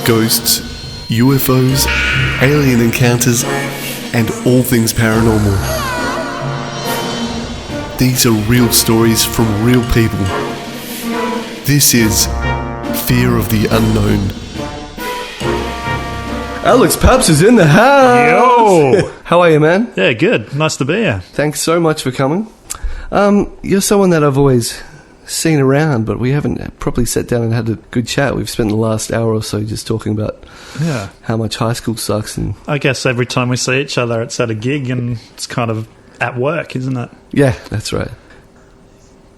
Ghosts, UFOs, alien encounters, and all things paranormal. These are real stories from real people. This is Fear of the Unknown. Alex Papps is in the house! Yo! How are you, man? Yeah, good. Nice to be here. Thanks so much for coming. You're someone that I've always seen around, but we haven't properly sat down and had a good chat. We've spent the last hour or so just talking about how much high school sucks. And I guess every time we see each other, it's at a gig and it's kind of at work, isn't it? Yeah, that's right.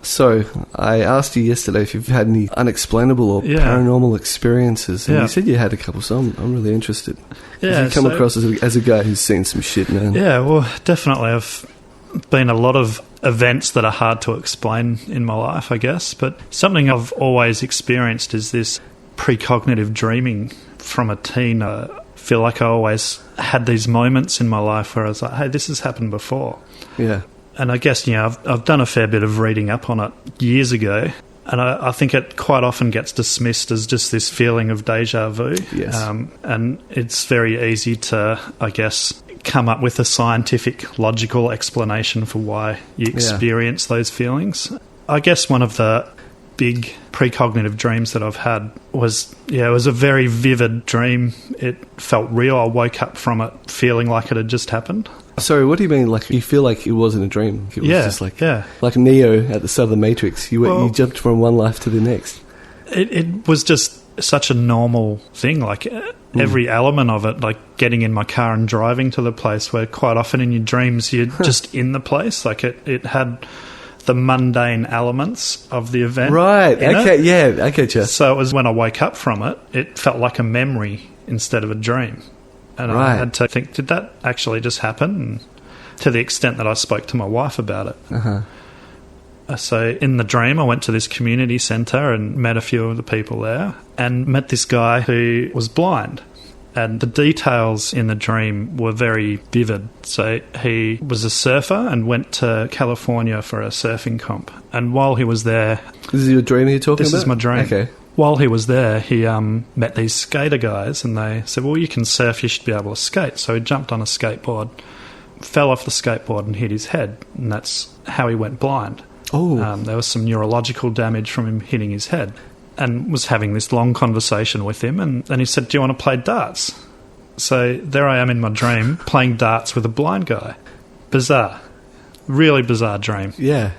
So, I asked you yesterday if you've had any unexplainable or paranormal experiences, and you said you had a couple, so I'm really interested. Yeah, you come across as a guy who's seen some shit, man. Yeah, well, definitely. I've been a lot of events that are hard to explain in my life, I guess, but something I've always experienced is this precognitive dreaming from a teen. I feel like I always had these moments in my life where I was like, hey, this has happened before. Yeah. And I guess, I've done a fair bit of reading up on it years ago, and I think it quite often gets dismissed as just this feeling of deja vu. Yes. And it's very easy to, I guess, come up with a scientific, logical explanation for why you experience those feelings. I guess one of the big precognitive dreams that I've had was, it was a very vivid dream. It felt real. I woke up from it feeling like it had just happened. Sorry, what do you mean? Like, you feel like it wasn't a dream? It was just like Neo at the start of the Matrix. You jumped from one life to the next. It was just such a normal thing. Like, every element of it, like getting in my car and driving to the place, where quite often in your dreams you're just in the place. Like, it had the mundane elements of the event. Right, okay, yeah, I get you. So it was when I woke up from it, it felt like a memory instead of a dream. And I had to think, did that actually just happen? And to the extent that I spoke to my wife about it. Uh-huh. So in the dream, I went to this community centre and met a few of the people there, and met this guy who was blind. And the details in the dream were very vivid. So he was a surfer and went to California for a surfing comp. And while he was there... This is your dream you're talking about? This is my dream. Okay. While he was there, he met these skater guys, and they said, well, you can surf, you should be able to skate. So he jumped on a skateboard, fell off the skateboard and hit his head, and that's how he went blind. Oh. There was some neurological damage from him hitting his head, and was having this long conversation with him, and then he said, do you want to play darts? So there I am in my dream, playing darts with a blind guy. Bizarre. Really bizarre dream. Yeah.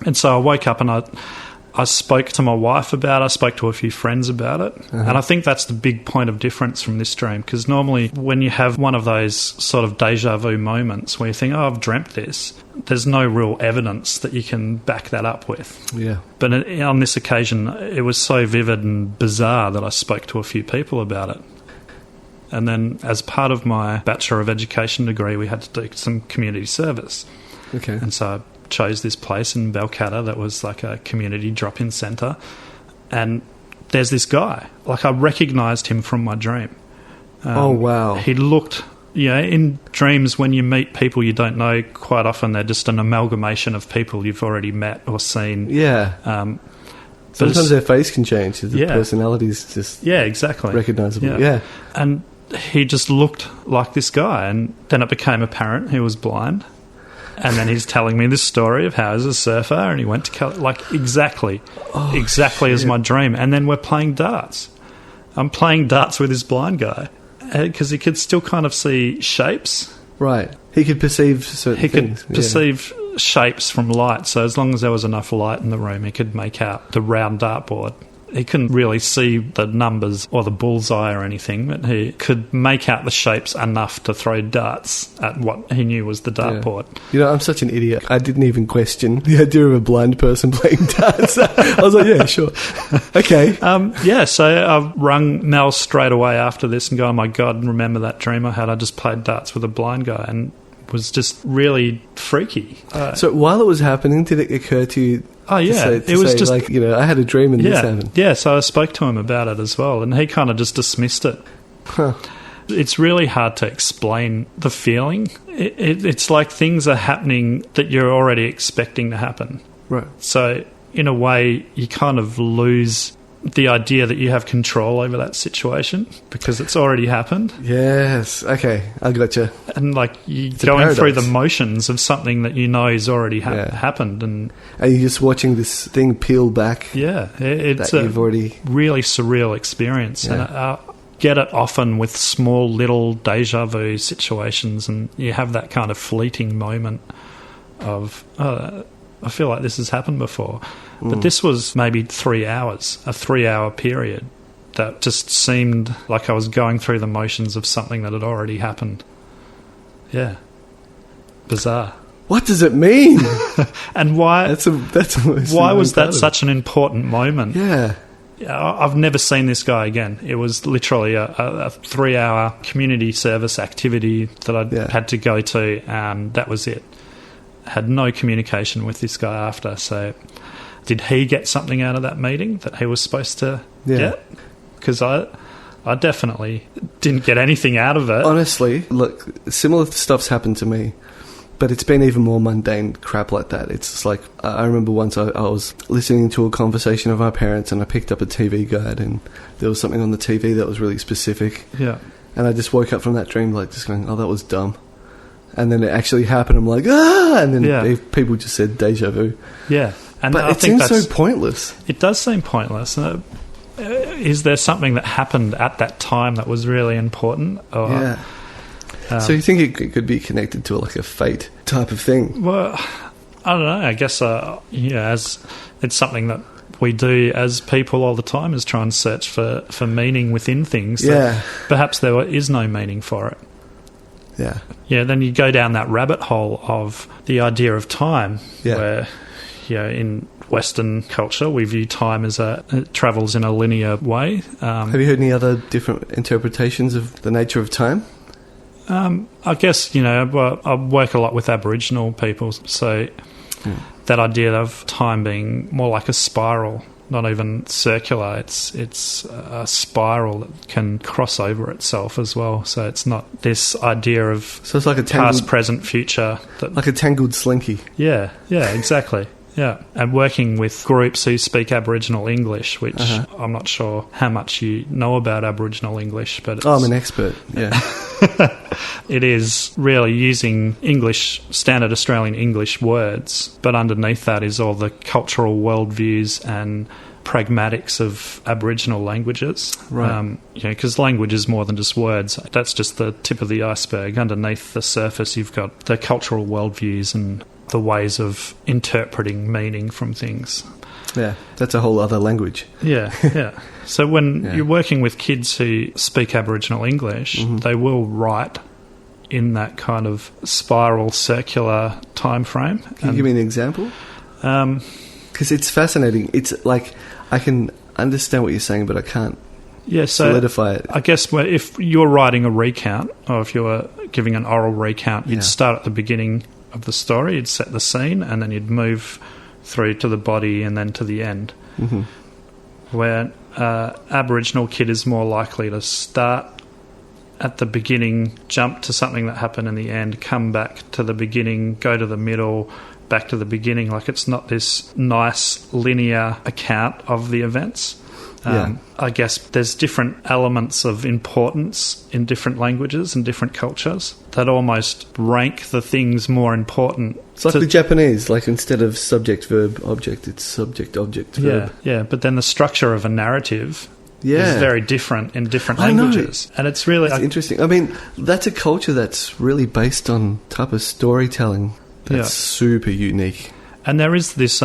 And so I woke up and I spoke to my wife about it. I spoke to a few friends about it. Uh-huh. And I think that's the big point of difference from this dream, because normally when you have one of those sort of deja vu moments where you think, oh, I've dreamt this, there's no real evidence that you can back that up with. Yeah. But on this occasion, it was so vivid and bizarre that I spoke to a few people about it. And then as part of my Bachelor of Education degree, we had to do some community service. Okay. And so I chose this place in Balcatta that was like a community drop-in centre, and there's this guy, like I recognised him from my dream. Oh wow. He looked, in dreams when you meet people you don't know, quite often they're just an amalgamation of people you've already met or seen. Sometimes their face can change, the personality's just exactly recognisable. Yeah. And he just looked like this guy, and then it became apparent he was blind. And then he's telling me this story of how he's a surfer and he went to exactly as my dream. And then we're playing darts. I'm playing darts with this blind guy because he could still kind of see shapes. Right. He could perceive certain things. He could perceive shapes from light. So as long as there was enough light in the room, he could make out the round dartboard. He couldn't really see the numbers or the bullseye or anything, but he could make out the shapes enough to throw darts at what he knew was the dartboard. Yeah. I'm such an idiot. I didn't even question the idea of a blind person playing darts. I was like, yeah, sure. Okay. So I rung Mel straight away after this and go, oh my God, remember that dream I had? I just played darts with a blind guy, and was just really freaky. So while it was happening, did it occur to you... Oh, yeah. It was just like, I had a dream and this happened. Yeah, so I spoke to him about it as well, and he kind of just dismissed it. Huh. It's really hard to explain the feeling. It's like things are happening that you're already expecting to happen. Right. So in a way, you kind of lose the idea that you have control over that situation because it's already happened. Yes. Okay, I gotcha. And like you're going through the motions of something that you know has already happened, and you're just watching this thing peel back. Yeah, it's a really surreal experience, and I get it often with small little deja vu situations, and you have that kind of fleeting moment of, oh, I feel like this has happened before. But this was maybe 3 hours, a 3-hour period that just seemed like I was going through the motions of something that had already happened. Yeah. Bizarre. What does it mean? And why? Why was that such an important moment? Yeah. I've never seen this guy again. It was literally a 3-hour community service activity that I had to go to, and that was it. Had no communication with this guy after. So did he get something out of that meeting that he was supposed to get? Because I definitely didn't get anything out of it. Honestly, look, similar stuff's happened to me, but it's been even more mundane crap like that. It's just like, I remember once I was listening to a conversation of my parents, and I picked up a TV guide, and there was something on the TV that was really specific. Yeah. And I just woke up from that dream like just going, oh, that was dumb. And then it actually happened. I'm like, ah! And then people just said deja vu. Yeah. And but it seems so pointless. It does seem pointless. Is there something that happened at that time that was really important? Or, so you think it could be connected to like a fate type of thing? Well, I don't know. I guess, as it's something that we do as people all the time, is try and search for meaning within things. That perhaps there is no meaning for it. Yeah. Yeah, then you go down that rabbit hole of the idea of time, where, in Western culture, we view time as it travels in a linear way. Have you heard any other different interpretations of the nature of time? I guess, I work a lot with Aboriginal people, so that idea of time being more like a spiral, not even circular, it's a spiral that can cross over itself as well. So it's not this idea of it's like a past, present, future. Like a tangled slinky. Yeah, exactly. Yeah, and working with groups who speak Aboriginal English, which I'm not sure how much you know about Aboriginal English, but I'm an expert, it is really using English, standard Australian English words, but underneath that is all the cultural worldviews and pragmatics of Aboriginal languages. Right. Because language is more than just words. That's just the tip of the iceberg. Underneath the surface, you've got the cultural worldviews and the ways of interpreting meaning from things. Yeah, that's a whole other language. Yeah. So when you're working with kids who speak Aboriginal English, they will write in that kind of spiral, circular time frame. Can you give me an example? Because it's fascinating. It's like I can understand what you're saying, but I can't solidify it. I guess if you're writing a recount, or if you're giving an oral recount, you'd start at the beginning of the story, you'd set the scene, and then you'd move through to the body and then to the end. Where Aboriginal kid is more likely to start at the beginning, jump to something that happened in the end, come back to the beginning, go to the middle, back to the beginning. Like, it's not this nice linear account of the events. I guess there's different elements of importance in different languages and different cultures that almost rank the things more important. It's like the Japanese, like instead of subject, verb, object, it's subject, object, verb. Yeah, but then the structure of a narrative is very different in different languages. And it's really... That's interesting. I mean, that's a culture that's really based on type of storytelling that's super unique. And there is this...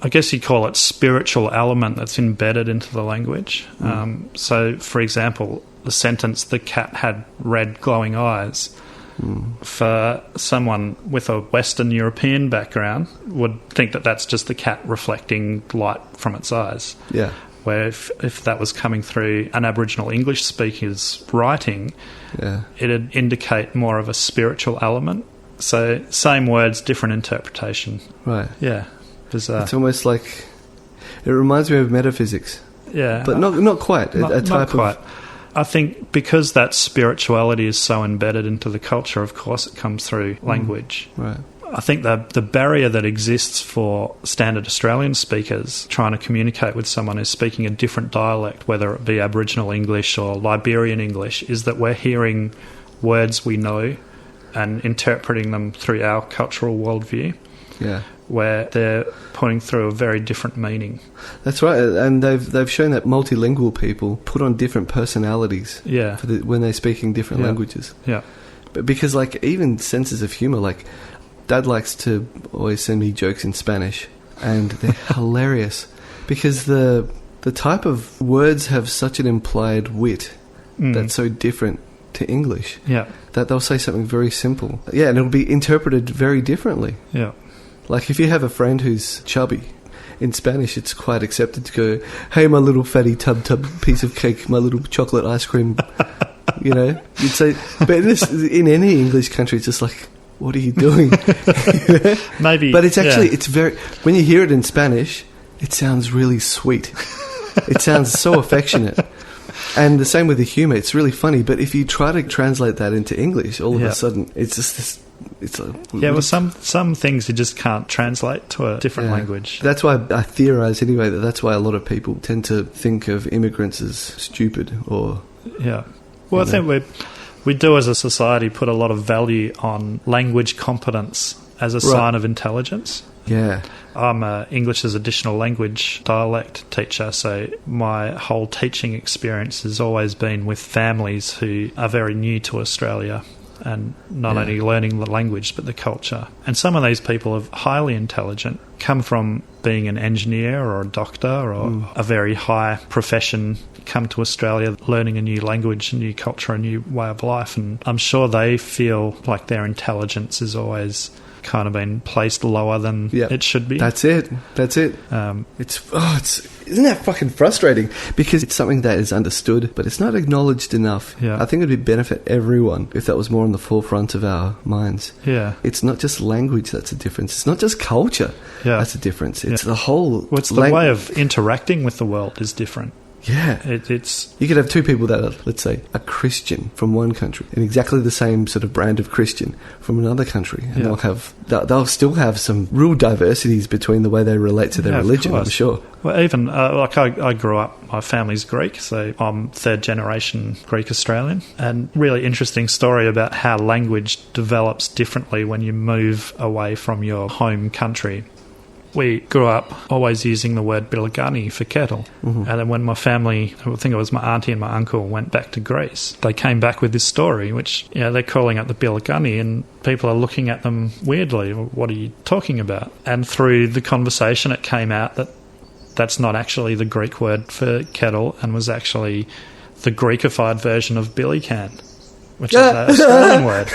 I guess you call it spiritual element that's embedded into the language. So, for example, the sentence, the cat had red glowing eyes, for someone with a Western European background would think that that's just the cat reflecting light from its eyes. Yeah. Where if that was coming through an Aboriginal English speaker's writing, it'd indicate more of a spiritual element. So, same words, different interpretation. Right. Yeah. It's almost like it reminds me of metaphysics. Yeah, but not quite. Not quite. I think because that spirituality is so embedded into the culture, of course, it comes through language. Right. I think the barrier that exists for standard Australian speakers trying to communicate with someone who's speaking a different dialect, whether it be Aboriginal English or Liberian English, is that we're hearing words we know and interpreting them through our cultural worldview. Yeah. Where they're putting through a very different meaning. That's right, and they've shown that multilingual people put on different personalities. Yeah. When they're speaking different languages. Yeah. But because, like, even senses of humour, like, Dad likes to always send me jokes in Spanish, and they're hilarious because the type of words have such an implied wit that's so different to English. Yeah. That they'll say something very simple. Yeah, and it'll be interpreted very differently. Yeah. Like, if you have a friend who's chubby, in Spanish it's quite accepted to go, "Hey, my little fatty tub piece of cake, my little chocolate ice cream," you know? You'd say, but in any English country, it's just like, what are you doing? Maybe. But it's actually, it's very, when you hear it in Spanish, it sounds really sweet. It sounds so affectionate. And the same with the humour, it's really funny, but if you try to translate that into English, all of a sudden, it's just this... Well, some things you just can't translate to a different language. That's why I theorise anyway that's why a lot of people tend to think of immigrants as stupid or... Yeah. Well, I think we do as a society put a lot of value on language competence as a sign of intelligence. Yeah. I'm an English as additional language dialect teacher, so my whole teaching experience has always been with families who are very new to Australia and not only learning the language but the culture. And some of these people are highly intelligent, come from being an engineer or a doctor or a very high profession, come to Australia learning a new language, a new culture, a new way of life, and I'm sure they feel like their intelligence is always kind of been placed lower than it should be. That's it. Isn't that fucking frustrating? Because it's something that is understood, but it's not acknowledged enough. Yeah. I think it would benefit everyone if that was more on the forefront of our minds. Yeah. It's not just language that's a difference. It's not just culture that's a difference. It's the whole... the way of interacting with the world is different. Yeah. It's you could have two people that are, let's say, a Christian from one country and exactly the same sort of brand of Christian from another country. And they'll still have some real diversities between the way they relate to their religion, I'm sure. Well, even, I grew up, my family's Greek, so I'm third generation Greek Australian. And really interesting story about how language develops differently when you move away from your home country. We grew up always using the word bilagani for kettle. And then when my family, I think it was my auntie and my uncle, went back to Greece, they came back with this story, which, they're calling it the bilagani, and people are looking at them weirdly. What are you talking about? And through the conversation, it came out that that's not actually the Greek word for kettle and was actually the Greekified version of billy can, which is an Australian word.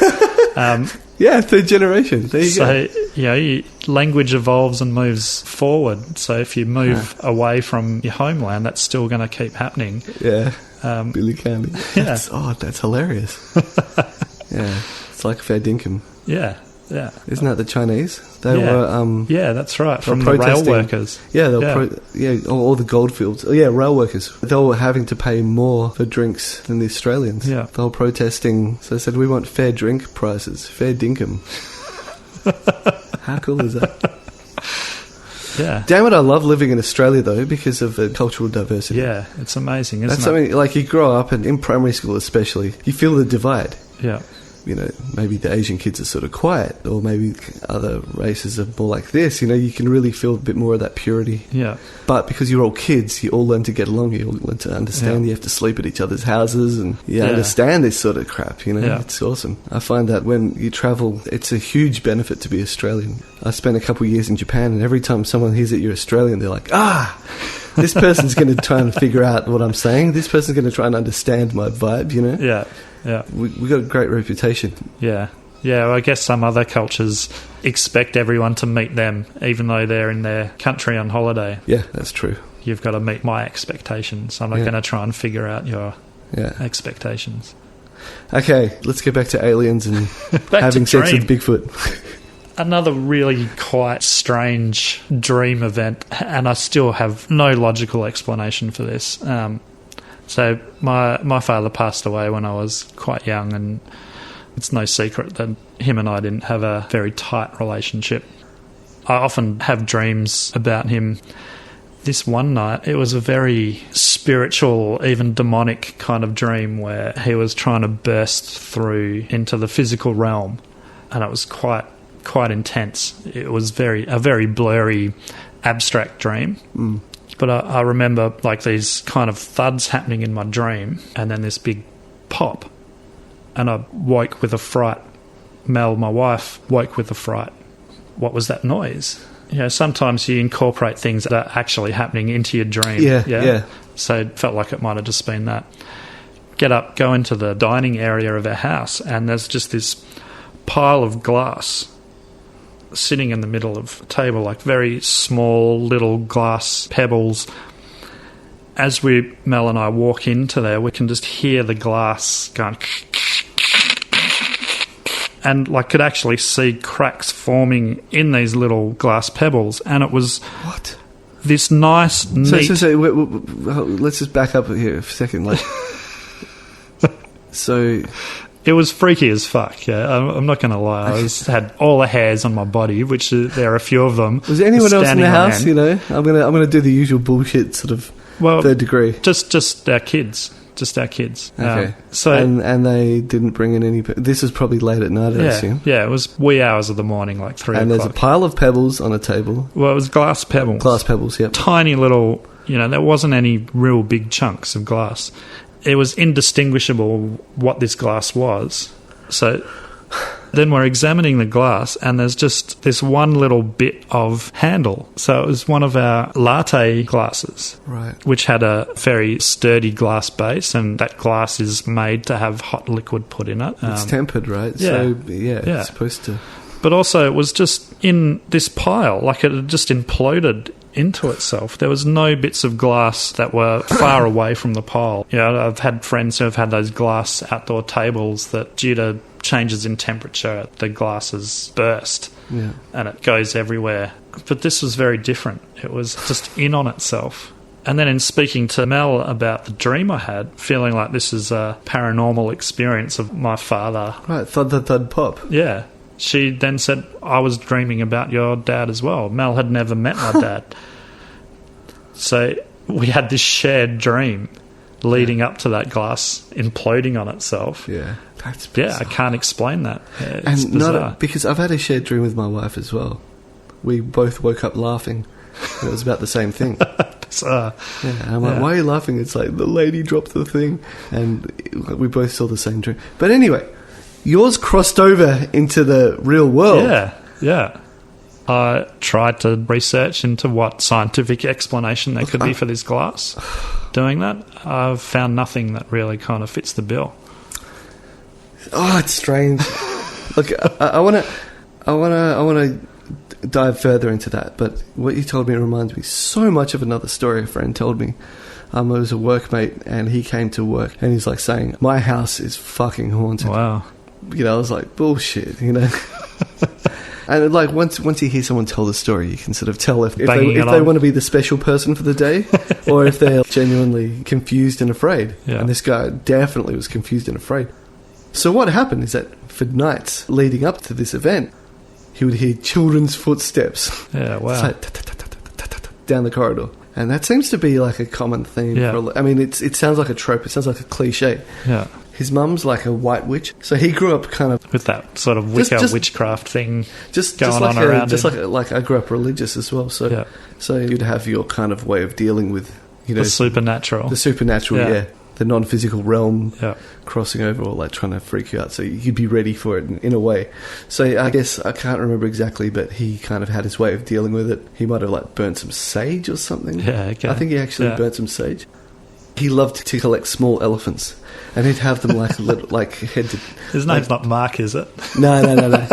Third generation. There you go. So, language evolves and moves forward. So if you move away from your homeland, that's still going to keep happening. Yeah. Billy Candy. Yeah. That's hilarious. Yeah. It's like fair dinkum. Yeah. Yeah. Isn't that the Chinese? They were... that's right. From the rail workers. Yeah, all the goldfields. Rail workers. They were having to pay more for drinks than the Australians. Yeah. They were protesting. So they said, we want fair drink prices. Fair dinkum. How cool is that? Yeah. Damn it, I love living in Australia, though, because of the cultural diversity. Yeah, it's amazing, isn't That's something, like, you grow up, and in primary school especially, you feel the divide. Yeah. Maybe the Asian kids are sort of quiet, or maybe other races are more like this. You can really feel a bit more of that purity. Yeah. But because you're all kids, you all learn to get along. You all learn to understand. You have to sleep at each other's houses, and you understand this sort of crap. It's awesome. I find that when you travel, it's a huge benefit to be Australian. I spent a couple of years in Japan, and every time someone hears that you're Australian, they're like, this person's going to try and figure out what I'm saying. This person's going to try and understand my vibe, Yeah. Yeah. We got a great reputation. Yeah. Yeah, well, I guess some other cultures expect everyone to meet them, even though they're in their country on holiday. Yeah, that's true. You've got to meet my expectations. I'm not going to try and figure out your expectations. Okay, let's get back to aliens and having sex with Bigfoot. Another really quite strange dream event, and I still have no logical explanation for this. So my father passed away when I was quite young, and It's no secret that him and I didn't have a very tight relationship. I often have dreams about him. This one night, it was a very spiritual, even demonic kind of dream where he was trying to burst through into the physical realm, and it was quite intense. It was a very blurry, abstract dream. Mm. But I remember like these kind of thuds happening in my dream, and then this big pop, and I woke with a fright. Mel, my wife, woke with a fright. What was that noise? Sometimes you incorporate things that are actually happening into your dream. Yeah. So it felt like it might have just been that. Get up, go into the dining area of our house, and there's just this pile of glass sitting in the middle of a table, like very small little glass pebbles. As Mel and I walk into there, we can just hear the glass going, and like could actually see cracks forming in these little glass pebbles. And it was this nice, neat... So let's just back up here for a second. Like, so... It was freaky as fuck, yeah. I'm not going to lie. I had all the hairs on my body, which there are a few of them. Was there anyone else in the house, I'm gonna do the usual bullshit sort of third degree. Just our kids. Just our kids. Okay. And they didn't bring in any... This was probably late at night, I assume. Yeah, it was wee hours of the morning, like 3 o'clock. And there's a pile of pebbles on a table. Well, it was glass pebbles. Glass pebbles, yep. Tiny little... there wasn't any real big chunks of glass. It was indistinguishable what this glass was. So then we're examining the glass, and there's just this one little bit of handle. So it was one of our latte glasses, right, which had a very sturdy glass base, and that glass is made to have hot liquid put in it. It's tempered, right? Yeah. So, it's supposed to... But also it was just in this pile, like it had just imploded into itself. There was no bits of glass that were far away from the pile. I've had friends who have had those glass outdoor tables that, due to changes in temperature, the glass has burst and it goes everywhere. But this was very different. It was just in on itself. And then in speaking to Mel about the dream I had, feeling like this is a paranormal experience of my father. Right, thud, pop. Yeah. She then said, I was dreaming about your dad as well. Mel had never met my dad. So we had this shared dream leading up to that glass imploding on itself. Yeah. That's bizarre. Yeah, I can't explain that. It's bizarre. Because I've had a shared dream with my wife as well. We both woke up laughing. It was about the same thing. Bizarre. Yeah, and I'm like, why are you laughing? It's like, the lady dropped the thing. And we both saw the same dream. But anyway... Yours crossed over into the real world. Yeah. I tried to research into what scientific explanation there could be for this glass. Doing that, I've found nothing that really kind of fits the bill. Oh, it's strange. Look, I want to dive further into that, but what you told me reminds me so much of another story a friend told me. It was a workmate, and he came to work, and he's like saying, "My house is fucking haunted." Wow. I was like, bullshit, And like once you hear someone tell the story, you can sort of tell if they want to be the special person for the day, or if they're genuinely confused and afraid. Yeah. And this guy definitely was confused and afraid. So what happened is that for nights leading up to this event, he would hear children's footsteps. Yeah, wow. Like, down the corridor. And that seems to be like a common theme. Yeah. It sounds like a trope. It sounds like a cliche. Yeah. His mum's like a white witch, so he grew up kind of with that sort of Wicca witchcraft thing going like on around. Like I grew up religious as well, so you'd have your kind of way of dealing with the supernatural, the non-physical realm crossing over or like trying to freak you out. So you'd be ready for it in a way. So I guess I can't remember exactly, but he kind of had his way of dealing with it. He might have like burnt some sage or something. Yeah, okay. I think he actually burnt some sage. He loved to collect small elephants, and he'd have them like like head to... His name's not Mark, is it? No.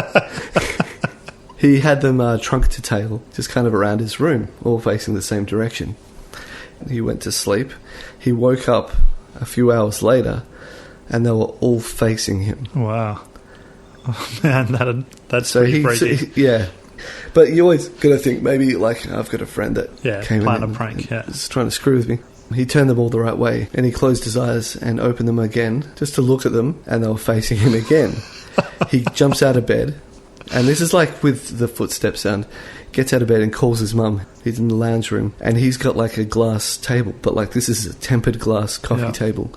He had them trunk to tail, just kind of around his room, all facing the same direction. He went to sleep. He woke up a few hours later, and they were all facing him. Wow. Oh, man, that's pretty freaky. Yeah. But you always got to think, maybe, like, I've got a friend that came in a prank, was trying to screw with me. He turned them all the right way, and he closed his eyes and opened them again, just to look at them, and they were facing him again. he jumps out of bed, and this is like with the footstep sound, gets out of bed and calls his mum. He's in the lounge room, and he's got like a glass table, but like this is a tempered glass coffee table.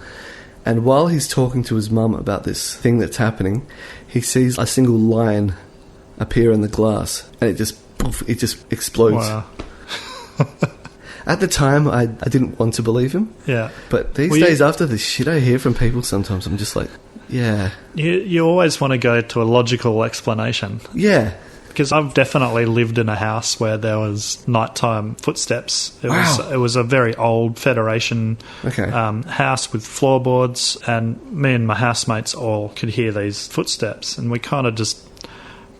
And while he's talking to his mum about this thing that's happening, he sees a single line appear in the glass, and it just explodes. Wow. At the time, I didn't want to believe him. Yeah. But these days, after the shit I hear from people, sometimes I'm just like, yeah. You always want to go to a logical explanation. Yeah. Because I've definitely lived in a house where there was nighttime footsteps. It was a very old Federation house with floorboards, and me and my housemates all could hear these footsteps, and we kind of just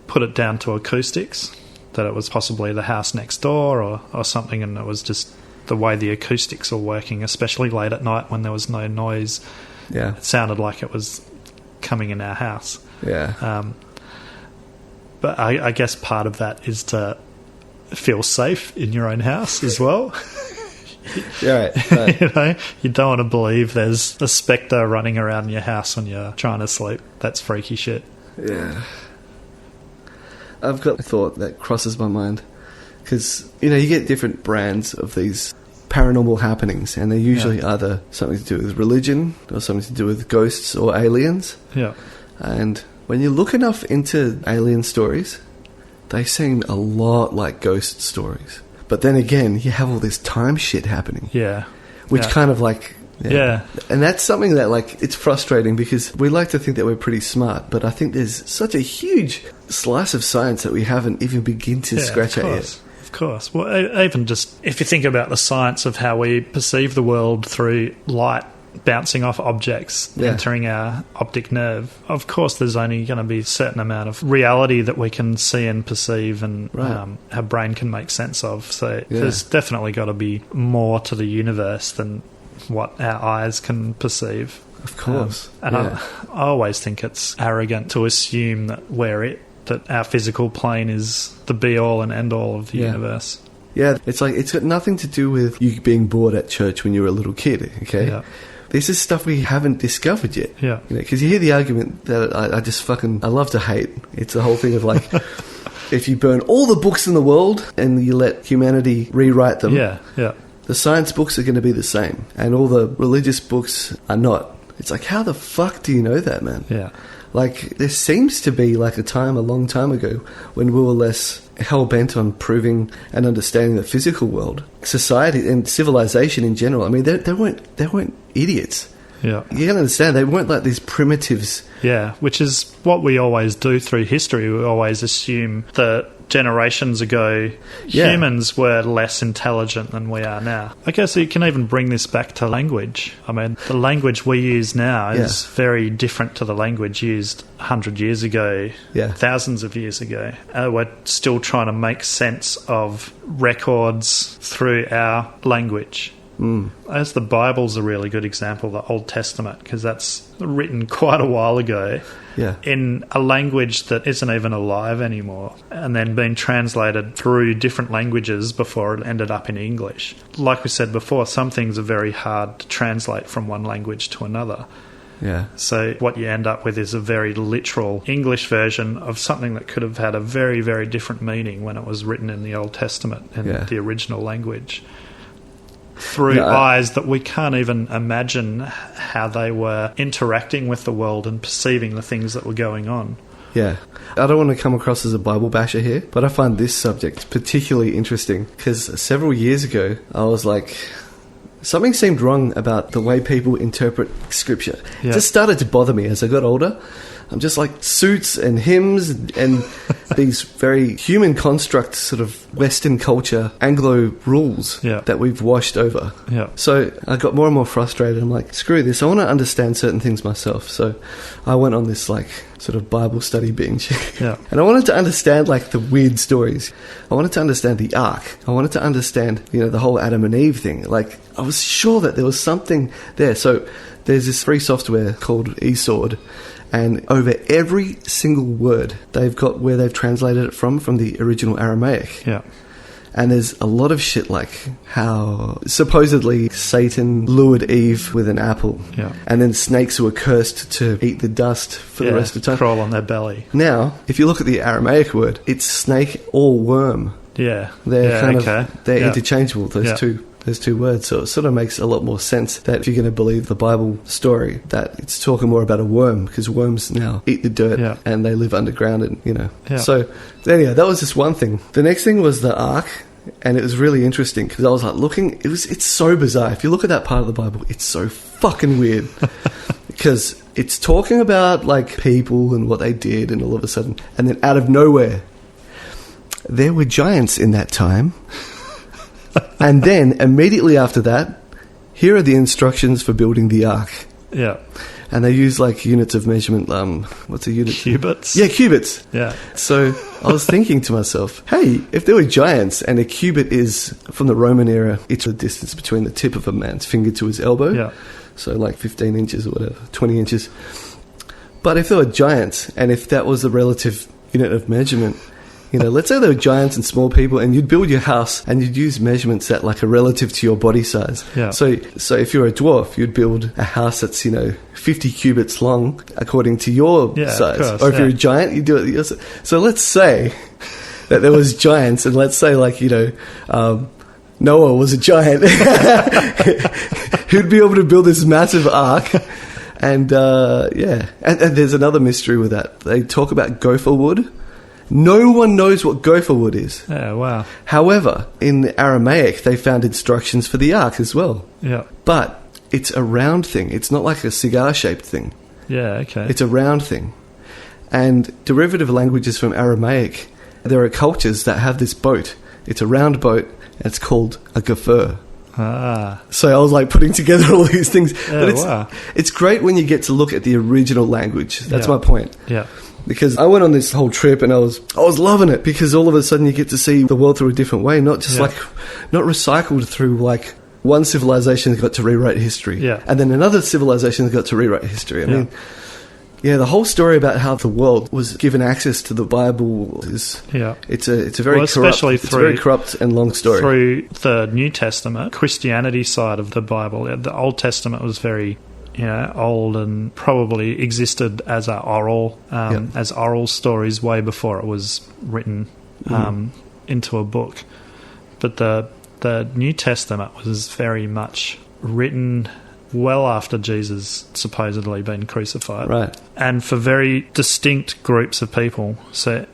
put it down to acoustics, that it was possibly the house next door or something, and it was just the way the acoustics were working, especially late at night when there was no noise. Yeah. It sounded like it was coming in our house. Yeah. But I guess part of that is to feel safe in your own house as well. Yeah, right. You know, you don't want to believe there's a spectre running around your house when you're trying to sleep. That's freaky shit. Yeah. I've got a thought that crosses my mind. Because, you get different brands of these paranormal happenings, and they're usually either something to do with religion or something to do with ghosts or aliens. Yeah. And when you look enough into alien stories, they seem a lot like ghost stories. But then again, you have all this time shit happening. Yeah. Which kind of like... Yeah. And that's something that, like, it's frustrating because we like to think that we're pretty smart, but I think there's such a huge slice of science that we haven't even begin to scratch at yet. Of course. Well, even just if you think about the science of how we perceive the world through light bouncing off objects, entering our optic nerve, of course there's only going to be a certain amount of reality that we can see and perceive, and our brain can make sense of. So there's definitely got to be more to the universe than what our eyes can perceive. Of course. I always think it's arrogant to assume that that our physical plane is the be-all and end-all of the universe. Yeah, it's like, it's got nothing to do with you being bored at church when you were a little kid, okay? Yeah. This is stuff we haven't discovered yet. Yeah. Because you hear the argument that I love to hate. It's the whole thing of like, if you burn all the books in the world and you let humanity rewrite them, the science books are going to be the same, and all the religious books are not. It's like, how the fuck do you know that, man? Yeah. Like, there seems to be like a long time ago, when we were less hell-bent on proving and understanding the physical world. Society and civilization in general, I mean, they weren't idiots. Yeah. You can understand, they weren't like these primitives. Yeah, which is what we always do through history. We always assume that generations ago humans were less intelligent than we are now. I guess you can even bring this back to language. I mean, the language we use now is very different to the language used 100 years ago, thousands of years ago. We're still trying to make sense of records through our language. As the Bible's a really good example, the Old Testament, because that's written quite a while ago in a language that isn't even alive anymore, and then being translated through different languages before it ended up in English. Like we said before, some things are very hard to translate from one language to another. Yeah. So what you end up with is a very literal English version of something that could have had a very, very different meaning when it was written in the Old Testament in the original language. Through eyes that we can't even imagine how they were interacting with the world and perceiving the things that were going on. Yeah. I don't want to come across as a Bible basher here, but I find this subject particularly interesting because several years ago I was like, something seemed wrong about the way people interpret scripture. It just started to bother me as I got older. I'm just like, suits and hymns and these very human construct sort of Western culture, Anglo rules that we've washed over. Yeah. So I got more and more frustrated. I'm like, screw this. I want to understand certain things myself. So I went on this like sort of Bible study binge. And I wanted to understand like the weird stories. I wanted to understand the Ark. I wanted to understand, the whole Adam and Eve thing. Like, I was sure that there was something there. So there's this free software called eSword. And over every single word, they've got where they've translated it from the original Aramaic. Yeah. And there's a lot of shit like how supposedly Satan lured Eve with an apple. Yeah. And then snakes were cursed to eat the dust for the rest of the time. Crawl on their belly. Now, if you look at the Aramaic word, it's snake or worm. Yeah. They're they're interchangeable, those two words. So it sort of makes a lot more sense that if you're going to believe the Bible story, that it's talking more about a worm, because worms now eat the dirt and they live underground and, So anyhow, that was just one thing. The next thing was the ark, and it was really interesting because I was like looking, it's so bizarre. If you look at that part of the Bible, it's so fucking weird because it's talking about like people and what they did, and all of a sudden, and then out of nowhere, there were giants in that time. And then, immediately after that, here are the instructions for building the ark. Yeah. And they use, like, units of measurement. What's a unit? Cubits? Yeah, cubits. Yeah. So I was thinking to myself, hey, if there were giants and a cubit is, from the Roman era, it's the distance between the tip of a man's finger to his elbow. Yeah. So, like, 15 inches or whatever, 20 inches. But if there were giants, and if that was the relative unit of measurement... let's say there were giants and small people, and you'd build your house and you'd use measurements that like are relative to your body size. Yeah. So if you're a dwarf, you'd build a house that's 50 cubits long according to your size. Course, or if you're a giant, you do it. So let's say that there was giants, and let's say like Noah was a giant, who'd be able to build this massive ark. And and there's another mystery with that. They talk about gopher wood. No one knows what gopher wood is. Yeah, wow. However, in Aramaic, they found instructions for the ark as well. Yeah. But it's a round thing. It's not like a cigar-shaped thing. Yeah, okay. It's a round thing. And derivative languages from Aramaic, there are cultures that have this boat. It's a round boat, and it's called a gopher. Ah. So I was like putting together all these things. Yeah, But it's great when you get to look at the original language. That's my point. Yeah. Because I went on this whole trip and I was loving it, because all of a sudden you get to see the world through a different way, not just not recycled through like one civilization has got to rewrite history, and then another civilization has got to rewrite history. I mean, the whole story about how the world was given access to the Bible is it's a very corrupt and long story. Through the New Testament, Christianity side of the Bible, the Old Testament was very old and probably existed as oral stories way before it was written into a book. But the New Testament was very much written well after Jesus supposedly been crucified. Right. And for very distinct groups of people. So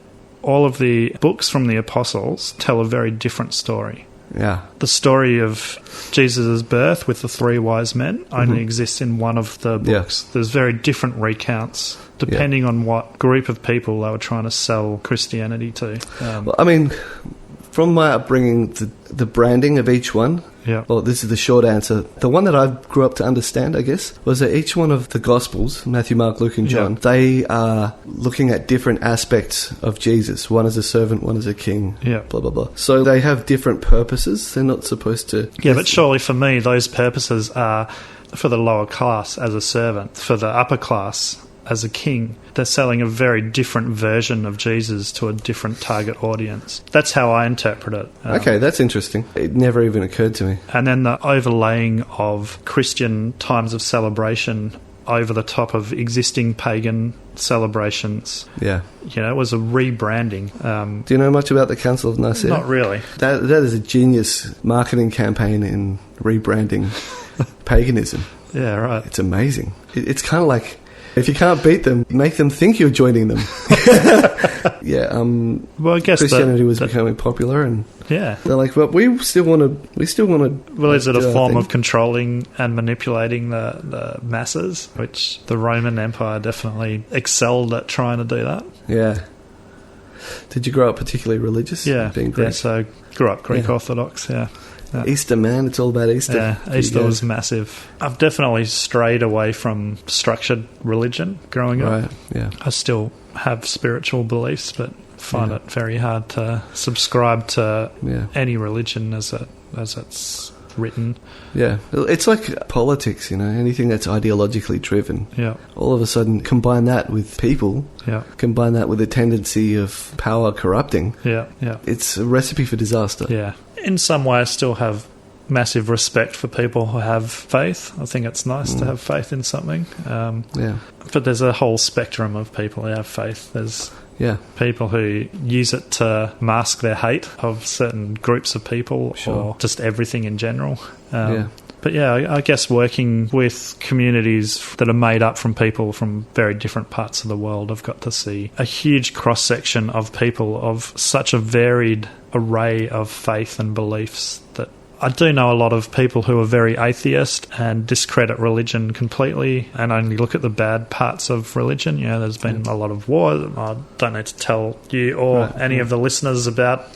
all of the books from the apostles tell a very different story. Yeah. The story of Jesus' birth with the three wise men only exists in one of the books. Yeah. There's very different recounts depending on what group of people they were trying to sell Christianity to. Well, I mean, from my upbringing, the branding of each one, well, this is the short answer. The one that I grew up to understand, I guess, was that each one of the Gospels, Matthew, Mark, Luke and John, they are looking at different aspects of Jesus. One is a servant, one is a king, blah, blah, blah. So they have different purposes. They're not supposed to... Yeah, but surely for me, those purposes are for the lower class as a servant, for the upper class as a king. They're selling a very different version of Jesus to a different target audience. That's how I interpret it. Okay, that's interesting. It never even occurred to me. And then the overlaying of Christian times of celebration over the top of existing pagan celebrations. Yeah. It was a rebranding. Do you know much about the Council of Nicaea? Not really. That is a genius marketing campaign in rebranding paganism. Yeah, right. It's amazing. It's kind of like... If you can't beat them, make them think you're joining them. Well, I guess Christianity was becoming popular, and they're like, well, we still want to. Well, is it a form of controlling and manipulating the masses, which the Roman Empire definitely excelled at trying to do that? Yeah. Did you grow up particularly religious? Yeah, being Greek? So grew up Greek Orthodox. Yeah. Easter, man, it's all about Easter. Yeah, Easter was massive. I've definitely strayed away from structured religion growing up. Right, yeah. I still have spiritual beliefs, but find it very hard to subscribe to any religion as it's written. Yeah, it's like politics, anything that's ideologically driven. Yeah. All of a sudden, combine that with people. Yeah. Combine that with a tendency of power corrupting. Yeah, yeah. It's a recipe for disaster. Yeah. In some way, I still have massive respect for people who have faith. I think it's nice to have faith in something. But there's a whole spectrum of people who have faith. There's people who use it to mask their hate of certain groups of people or just everything in general. But I guess working with communities that are made up from people from very different parts of the world, I've got to see a huge cross-section of people of such a varied array of faith and beliefs that I do know a lot of people who are very atheist and discredit religion completely and only look at the bad parts of religion. There's been a lot of war. I don't need to tell you or any of the listeners about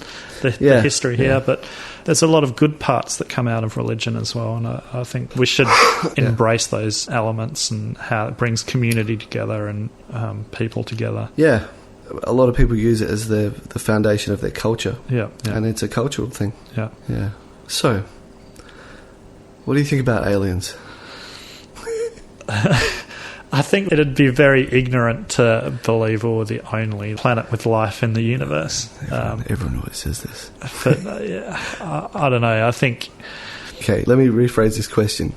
the history here, but there's a lot of good parts that come out of religion as well, and I think we should embrace those elements and how it brings community together and people together. Yeah. A lot of people use it as the foundation of their culture. Yeah. And it's a cultural thing. Yeah. Yeah. So, what do you think about aliens? I think it'd be very ignorant to believe we're the only planet with life in the universe. Everyone always says this. But I don't know. I think... Okay, let me rephrase this question.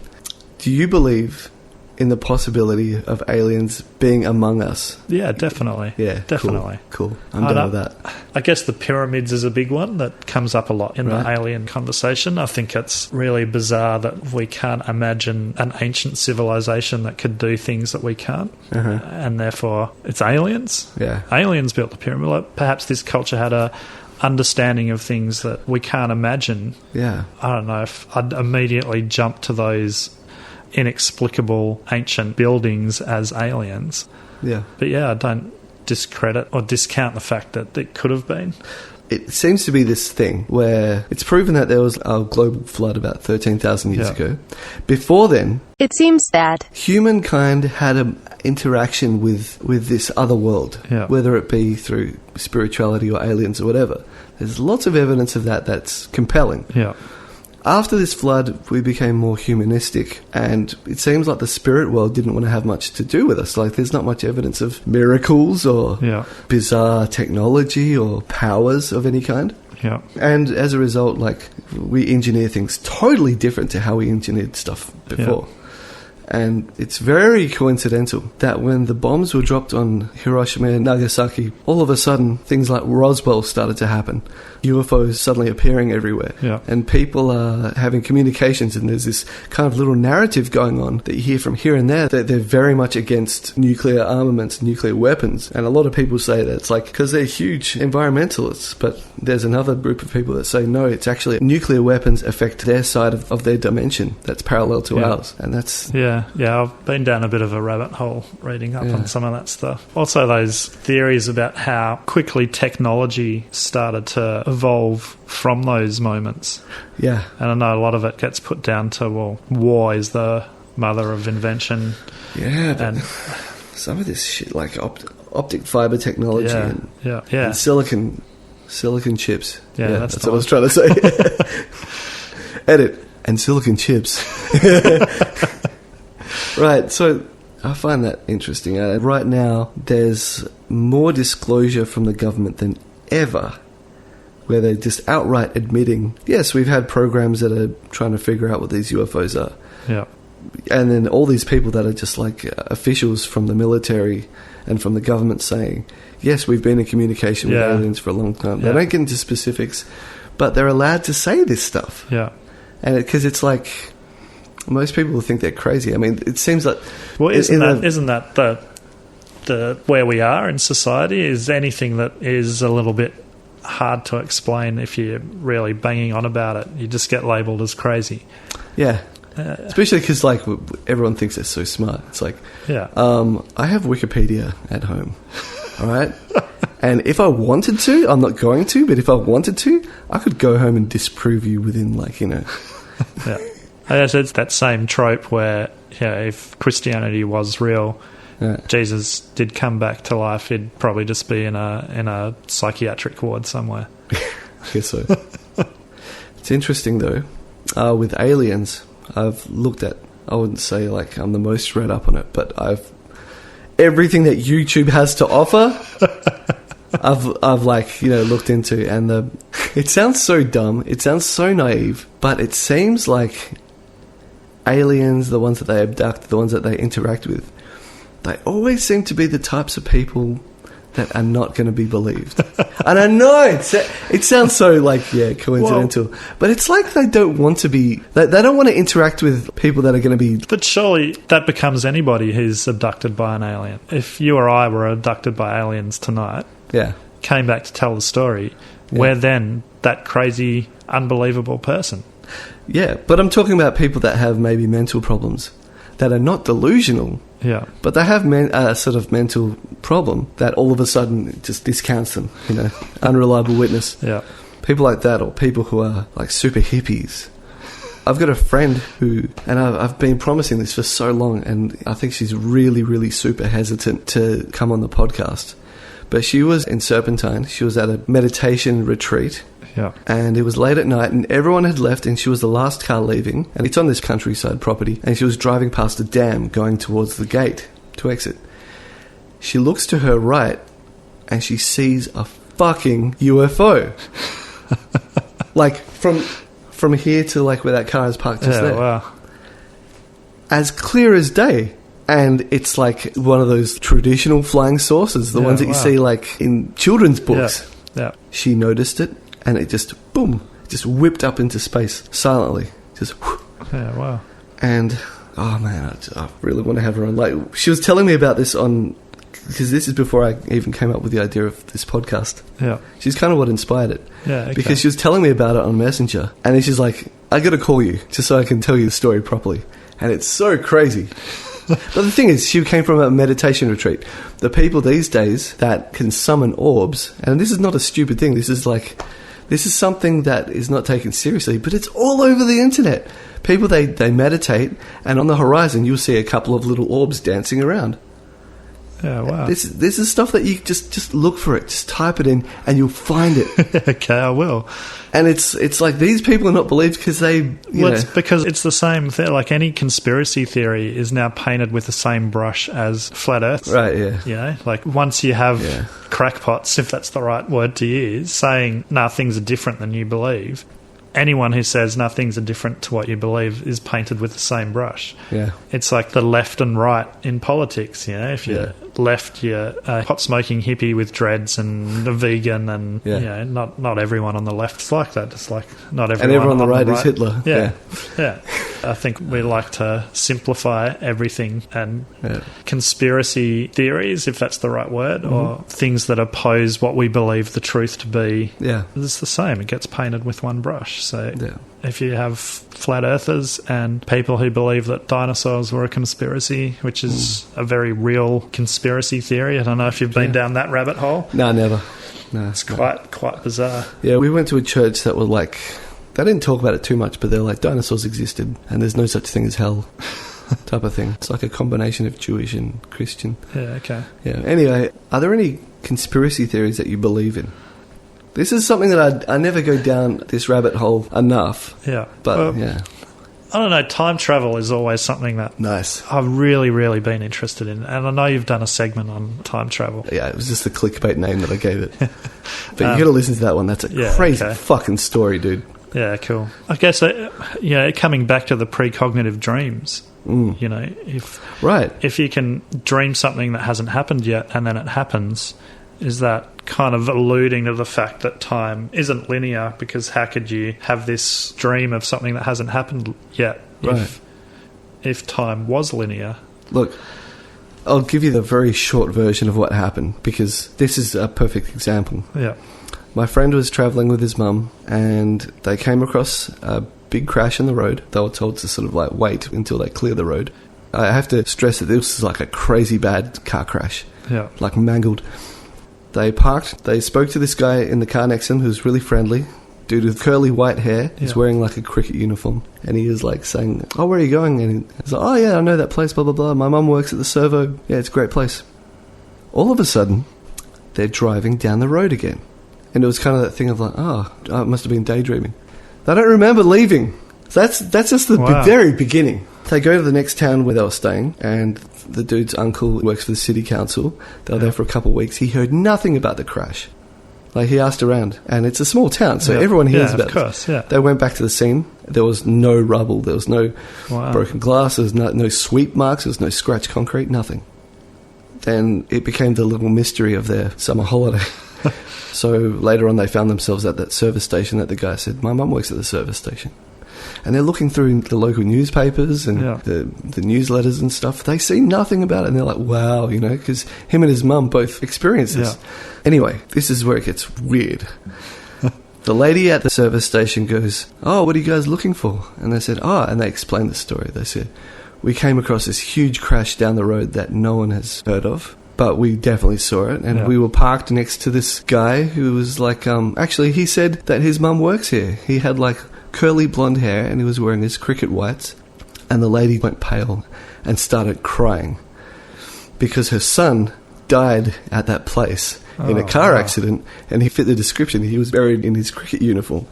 Do you believe in the possibility of aliens being among us? Yeah, definitely. Yeah, definitely. Cool. I'm done with that. I guess the pyramids is a big one that comes up a lot in the alien conversation. I think it's really bizarre that we can't imagine an ancient civilization that could do things that we can't, and therefore it's aliens. Yeah, aliens built the pyramid. Like, perhaps this culture had a understanding of things that we can't imagine. Yeah, I don't know if I'd immediately jump to those inexplicable ancient buildings as aliens. Yeah. But I don't discredit or discount the fact that it could have been. It seems to be this thing where it's proven that there was a global flood about 13,000 years ago. Before then, it seems that humankind had an interaction with this other world, whether it be through spirituality or aliens or whatever. There's lots of evidence of that's compelling. Yeah. After this flood, we became more humanistic, and it seems like the spirit world didn't want to have much to do with us. Like, there's not much evidence of miracles or bizarre technology or powers of any kind. Yeah. And as a result, we engineer things totally different to how we engineered stuff before. Yeah. And it's very coincidental that when the bombs were dropped on Hiroshima and Nagasaki, all of a sudden things like Roswell started to happen. UFOs suddenly appearing everywhere. Yeah. And people are having communications, and there's this kind of little narrative going on that you hear from here and there that they're very much against nuclear armaments, nuclear weapons. And a lot of people say that it's because they're huge environmentalists, but there's another group of people that say no, it's actually nuclear weapons affect their side of their dimension that's parallel to ours. And that's... Yeah, I've been down a bit of a rabbit hole reading up on some of that stuff. Also, those theories about how quickly technology started to evolve from those moments. Yeah. And I know a lot of it gets put down to, war is the mother of invention. Yeah, and some of this shit, like optic fiber technology and silicon chips. Yeah, that's what I was trying to say. Edit. And silicon chips. Right, so I find that interesting. Right now, there's more disclosure from the government than ever, where they're just outright admitting, yes, we've had programs that are trying to figure out what these UFOs are. Yeah. And then all these people that are just officials from the military and from the government saying, yes, we've been in communication with aliens for a long time. They don't get into specifics, but they're allowed to say this stuff. Yeah. And because it's most people think they're crazy. I mean, it seems like... Well, isn't that the where we are in society? Is anything that is a little bit hard to explain if you're really banging on about it, you just get labelled as crazy. Yeah. Especially because, everyone thinks they're so smart. It's I have Wikipedia at home, all right? And if I wanted to, I'm not going to, but if I wanted to, I could go home and disprove you within, Yeah. I guess it's that same trope where, if Christianity was real, Jesus did come back to life, he'd probably just be in a psychiatric ward somewhere. I guess so. It's interesting, though. with aliens, I've looked at, I wouldn't say like I'm the most read up on it, but everything that YouTube has to offer, I've like, looked into, and it sounds so dumb, it sounds so naive, but it seems like aliens, the ones that they abduct, the ones that they interact with, they always seem to be the types of people that are not going to be believed. And I know it sounds so like, coincidental. Well, but it's like they don't want to be... They don't want to interact with people that are going to be... But surely that becomes anybody who's abducted by an alien. If you or I were abducted by aliens tonight, came back to tell the story, we're then that crazy, unbelievable person. Yeah, but I'm talking about people that have maybe mental problems, that are not delusional. Yeah. But they have a sort of mental problem that all of a sudden just discounts them, unreliable witness. Yeah. People like that, or people who are like super hippies. I've got a friend who, and I've been promising this for so long, and I think she's really, really super hesitant to come on the podcast. But she was in Serpentine. She was at a meditation retreat. Yeah. And it was late at night, and everyone had left, and she was the last car leaving. And it's on this countryside property, and she was driving past a dam going towards the gate to exit. She looks to her right, and she sees a fucking UFO. Like, from here to like where that car is parked just there. Wow. As clear as day. And it's like one of those traditional flying saucers, the ones that you see like in children's books. Yeah. She noticed it, and it just, boom, just whipped up into space silently. Just, whoosh. Yeah, wow. And, oh man, I really want to have her on. Like, she was telling me about this because this is before I even came up with the idea of this podcast. Yeah. She's kind of what inspired it. Yeah, okay. Because she was telling me about it on Messenger, and then she's like, I got to call you just so I can tell you the story properly. And it's so crazy. But the thing is, she came from a meditation retreat. The people these days that can summon orbs, and this is not a stupid thing, this is something that is not taken seriously, but it's all over the internet. People, they meditate, and on the horizon you'll see a couple of little orbs dancing around. Yeah, wow. This is stuff that you just look for it, just type it in, and you'll find it. Okay, I will. And it's like these people are not believed because it's because it's the same thing. Like any conspiracy theory is now painted with the same brush as flat Earth. Right, yeah. Like once you have crackpots, if that's the right word to use, saying, nah, things are different than you believe, anyone who says things are different to what you believe is painted with the same brush. Yeah. It's like the left and right in politics, If you're left, you're a pot-smoking hippie with dreads and a vegan, and not everyone on the left's like that. Just like not everyone. And everyone on the right is Hitler. Yeah. I think we like to simplify everything, and conspiracy theories, if that's the right word, or things that oppose what we believe the truth to be. Yeah, it's the same. It gets painted with one brush. So if you have flat earthers and people who believe that dinosaurs were a conspiracy, which is a very real conspiracy theory, I don't know if you've been down that rabbit hole. No, never. No, it's quite bizarre. Yeah, we went to a church that was like, they didn't talk about it too much, but they're like, dinosaurs existed and there's no such thing as hell type of thing. It's like a combination of Jewish and Christian. Yeah, okay. Yeah. Anyway, are there any conspiracy theories that you believe in? This is something that I never go down this rabbit hole enough. Yeah. But, I don't know, time travel is always something that I've really, really been interested in. And I know you've done a segment on time travel. Yeah, it was just the clickbait name that I gave it. But you got to listen to that one. That's a crazy fucking story, dude. Yeah, cool. I guess, coming back to the precognitive dreams, if you can dream something that hasn't happened yet and then it happens, is that kind of alluding to the fact that time isn't linear? Because how could you have this dream of something that hasn't happened yet if time was linear? Look, I'll give you the very short version of what happened, because this is a perfect example. Yeah. My friend was travelling with his mum, and they came across a big crash in the road. They were told to sort of like wait until they clear the road. I have to stress that this was like a crazy bad car crash. Yeah. Like mangled. They parked. They spoke to this guy in the car next to him who was really friendly. Dude with curly white hair. He's wearing like a cricket uniform. And he was like saying, oh, where are you going? And he's like, oh yeah, I know that place, blah, blah, blah. My mum works at the servo. Yeah, it's a great place. All of a sudden, they're driving down the road again. And it was kind of that thing of like, I must have been daydreaming. They don't remember leaving. So that's just the very beginning. They go to the next town where they were staying, and the dude's uncle works for the city council. They were there for a couple of weeks. He heard nothing about the crash. Like, he asked around, and it's a small town, so everyone hears about it. Of course, yeah. They went back to the scene. There was no rubble. There was no broken glass. There was no sweep marks. There was no scratched concrete. Nothing. Then it became the little mystery of their summer holiday. So later on, they found themselves at that service station that the guy said, my mum works at the service station. And they're looking through the local newspapers and the newsletters and stuff. They see nothing about it. And they're like, wow, you know, because him and his mum both experienced this. Yeah. Anyway, this is where it gets weird. The lady at the service station goes, oh, what are you guys looking for? And they said, and they explained the story. They said, we came across this huge crash down the road that no one has heard of, but we definitely saw it. And we were parked next to this guy who was like, actually, he said that his mum works here. He had like curly blonde hair and he was wearing his cricket whites. And the lady went pale and started crying because her son died at that place in a car accident, and he fit the description. He was buried in his cricket uniform.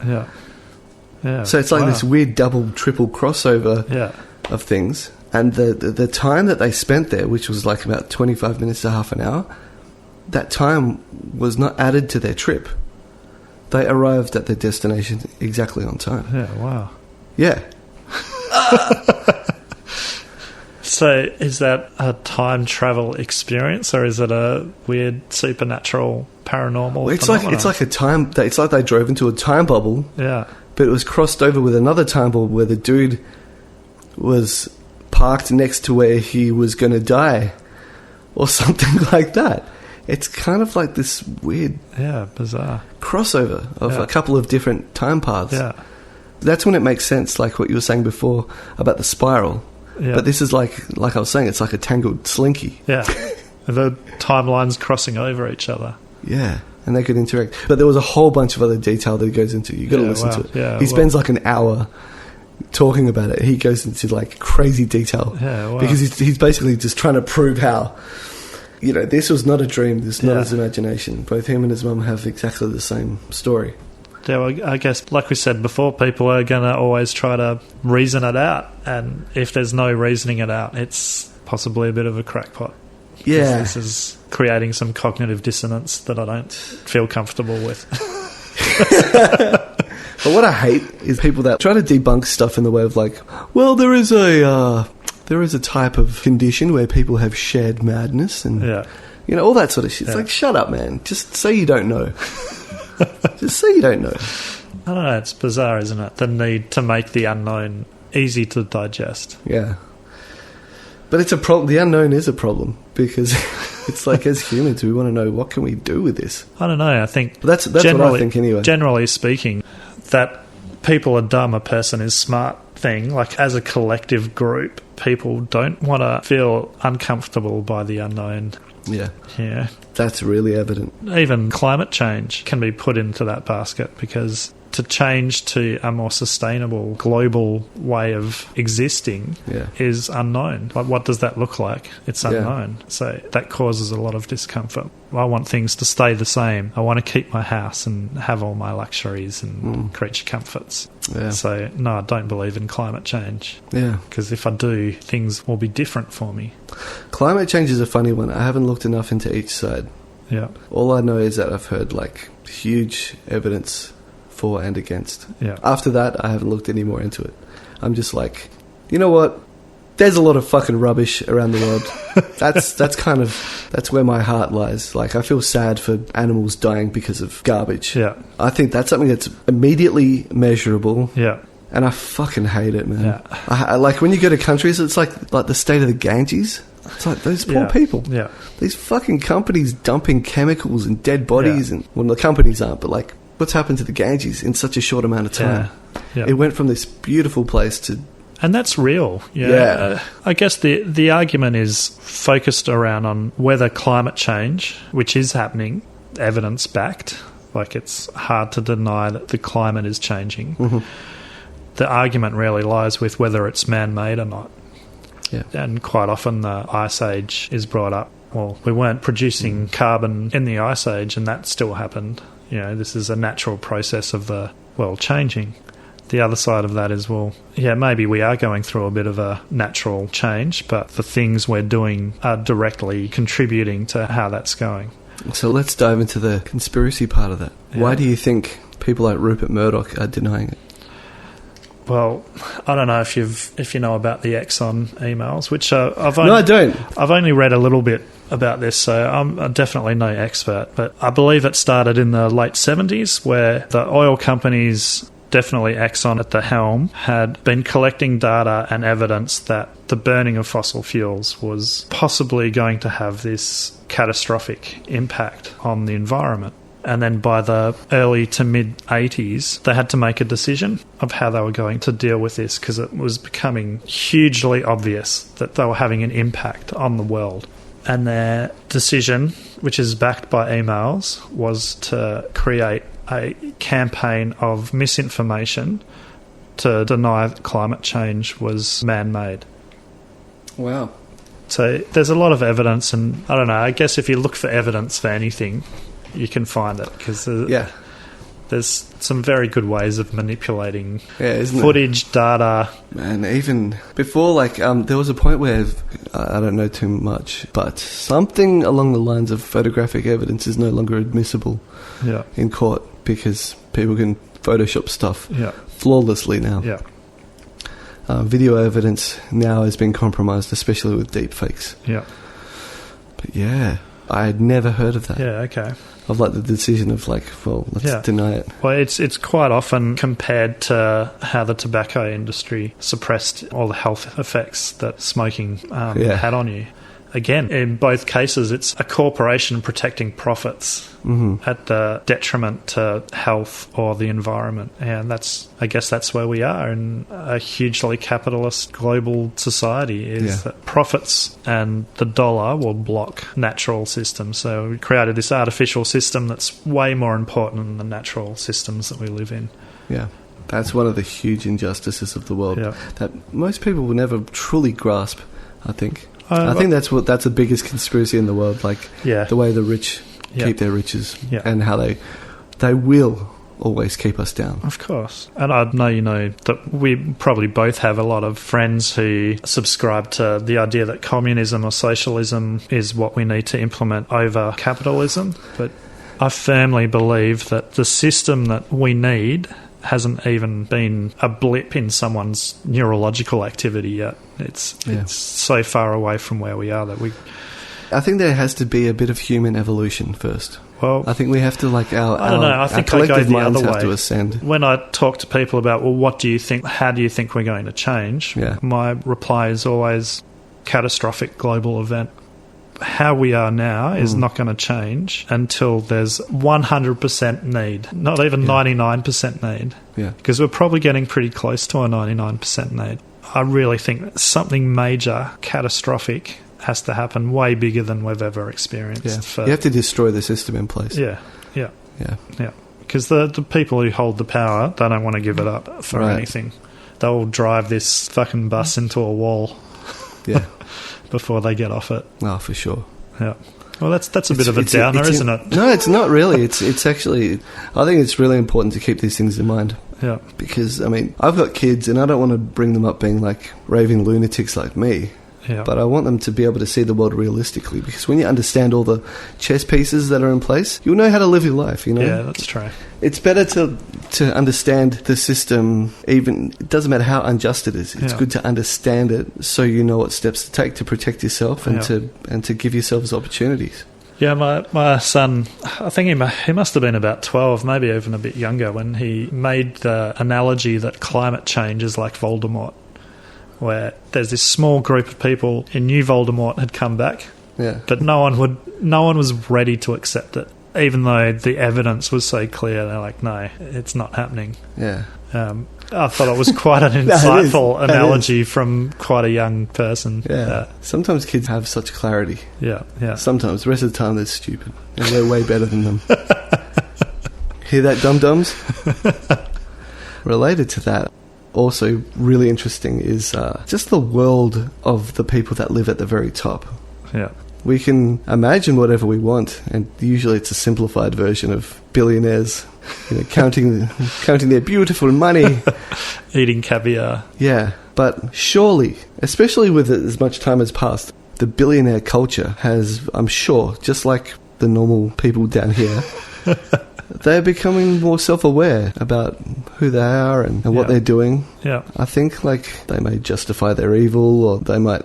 Yeah. So it's like this weird double, triple crossover of things. And the time that they spent there, which was like about 25 minutes to half an hour, that time was not added to their trip. They arrived at their destination exactly on time. Yeah, wow. Yeah. So is that a time travel experience, or is it a weird supernatural paranormal phenomenon? It's like they drove into a time bubble. Yeah. But it was crossed over with another time bubble where the dude was parked next to where he was going to die or something like that. It's kind of like this weird bizarre crossover of a couple of different time paths. Yeah. That's when it makes sense, like what you were saying before about the spiral. Yeah. But this is like I was saying, it's like a tangled slinky. Yeah. The timelines crossing over each other. Yeah. And they could interact. But there was a whole bunch of other detail that he goes into. You've got to listen to it. Yeah, he spends like an hour talking about it. He goes into like crazy detail. Yeah, wow. Because he's basically just trying to prove how, you know, this was not a dream. This is not his imagination. Both him and his mum have exactly the same story. Yeah, well, I guess, like we said before, people are going to always try to reason it out. And if there's no reasoning it out, it's possibly a bit of a crackpot. Yeah. This is creating some cognitive dissonance that I don't feel comfortable with. But what I hate is people that try to debunk stuff in the way of like, well, there is a type of condition where people have shared madness and, you know, all that sort of shit. It's like, shut up, man. Just say you don't know. Just say you don't know. I don't know. It's bizarre, isn't it? The need to make the unknown easy to digest. Yeah. But it's a problem. The unknown is a problem because it's like, as humans, we want to know, what can we do with this? I don't know. I think that's what I think anyway. Generally speaking, that people are dumb, a person is smart thing, like as a collective group, people don't want to feel uncomfortable by the unknown. Yeah. Yeah. That's really evident. Even climate change can be put into that basket because to change to a more sustainable global way of existing is unknown. Like, what does that look like? It's unknown. So that causes a lot of discomfort. I want things to stay the same. I want to keep my house and have all my luxuries and creature comforts. Yeah. So, no, I don't believe in climate change. Yeah. Because if I do, things will be different for me. Climate change is a funny one. I haven't looked enough into each side. Yeah. All I know is that I've heard, like, huge evidence for and against. Yeah. After that, I haven't looked any more into it. I'm just like, you know what? There's a lot of fucking rubbish around the world. That's where my heart lies. Like, I feel sad for animals dying because of garbage. Yeah. I think that's something that's immediately measurable. Yeah. And I fucking hate it, man. Yeah. I like when you go to countries, it's like the state of the Ganges. It's like those poor people. Yeah. These fucking companies dumping chemicals and dead bodies, and well, the companies aren't, but like, what's happened to the Ganges in such a short amount of time? Yeah. It went from this beautiful place to... And that's real. Yeah. I guess the argument is focused around on whether climate change, which is happening, evidence-backed, like it's hard to deny that the climate is changing. Mm-hmm. The argument really lies with whether it's man-made or not. Yeah. And quite often the Ice Age is brought up. Well, we weren't producing carbon in the Ice Age, and that still happened. You know, this is a natural process of the world changing. the other side of that is, well, yeah, maybe we are going through a bit of a natural change, but the things we're doing are directly contributing to how that's going. So let's dive into the conspiracy part of that. Yeah. Why do you think people like Rupert Murdoch are denying it? Well, I don't know if you know about the Exxon emails, which I don't. I've only read a little bit about this, so I'm definitely no expert. But I believe it started in the late 70s, where the oil companies, definitely Exxon at the helm, had been collecting data and evidence that the burning of fossil fuels was possibly going to have this catastrophic impact on the environment. And then by the early to mid-80s, they had to make a decision of how they were going to deal with this, because it was becoming hugely obvious that they were having an impact on the world. And their decision, which is backed by emails, was to create a campaign of misinformation to deny that climate change was man-made. Wow. So there's a lot of evidence, and I don't know, I guess if you look for evidence for anything, you can find it, because there's some very good ways of manipulating footage, data. And even before, there was a point where, I don't know too much, but something along the lines of photographic evidence is no longer admissible in court, because people can Photoshop stuff flawlessly now. Yeah. Video evidence now has been compromised, especially with deepfakes. Yeah. But yeah, I had never heard of that. Yeah, okay. Of the decision of let's deny it. Well, it's quite often compared to how the tobacco industry suppressed all the health effects that smoking had on you. Again, in both cases, it's a corporation protecting profits at the detriment to health or the environment. And I guess that's where we are in a hugely capitalist global society, is that profits and the dollar will block natural systems. So we created this artificial system that's way more important than the natural systems that we live in. Yeah. That's one of the huge injustices of the world that most people will never truly grasp, I think. I think that's the biggest conspiracy in the world, the way the rich keep their riches and how they will always keep us down. Of course. And I know you know that we probably both have a lot of friends who subscribe to the idea that communism or socialism is what we need to implement over capitalism. But I firmly believe that the system that we need hasn't even been a blip in someone's neurological activity yet. It's so far away from where we are that we... I think there has to be a bit of human evolution first. Well, I think we have to I think I go the other way. To ascend. When I talk to people about, well, what do you think? How do you think we're going to change? My reply is always catastrophic global event. How we are now is not going to change until there's 100% need, not even 99% need. Yeah. Because we're probably getting pretty close to a 99% need. I really think something major, catastrophic, has to happen, way bigger than we've ever experienced. You have to destroy the system in place. Yeah. Because the people who hold the power, they don't want to give it up for anything. They'll drive this fucking bus into a wall. Yeah. Before they get off it. Oh, for sure. Yeah. Well, that's a bit of a downer, isn't it? No, it's not really. It's actually... I think it's really important to keep these things in mind. Yeah. Because, I've got kids and I don't want to bring them up being like raving lunatics like me. Yeah. But I want them to be able to see the world realistically, because when you understand all the chess pieces that are in place, you'll know how to live your life, you know? Yeah, that's true. It's better to understand the system, even... It doesn't matter how unjust it is. It's good to understand it so you know what steps to take to protect yourself and to give yourselves opportunities. Yeah, my son, I think he must have been about 12, maybe even a bit younger, when he made the analogy that climate change is like Voldemort, where there's this small group of people in New Voldemort had come back, but no one was ready to accept it, even though the evidence was so clear. They're like, no, it's not happening. Yeah. I thought it was quite an insightful analogy from quite a young person. Yeah. Sometimes kids have such clarity. Yeah. Sometimes. The rest of the time they're stupid. And we're way better than them. Hear that, dum-dums? Related to that, also really interesting is just the world of the people that live at the very top. Yeah. We can imagine whatever we want, and usually it's a simplified version of billionaires counting their beautiful money. Eating caviar. Yeah, but surely, especially with as much time has passed, the billionaire culture has, I'm sure, just like the normal people down here, they're becoming more self-aware about who they are and what they're doing. Yeah. I think they may justify their evil, or they might...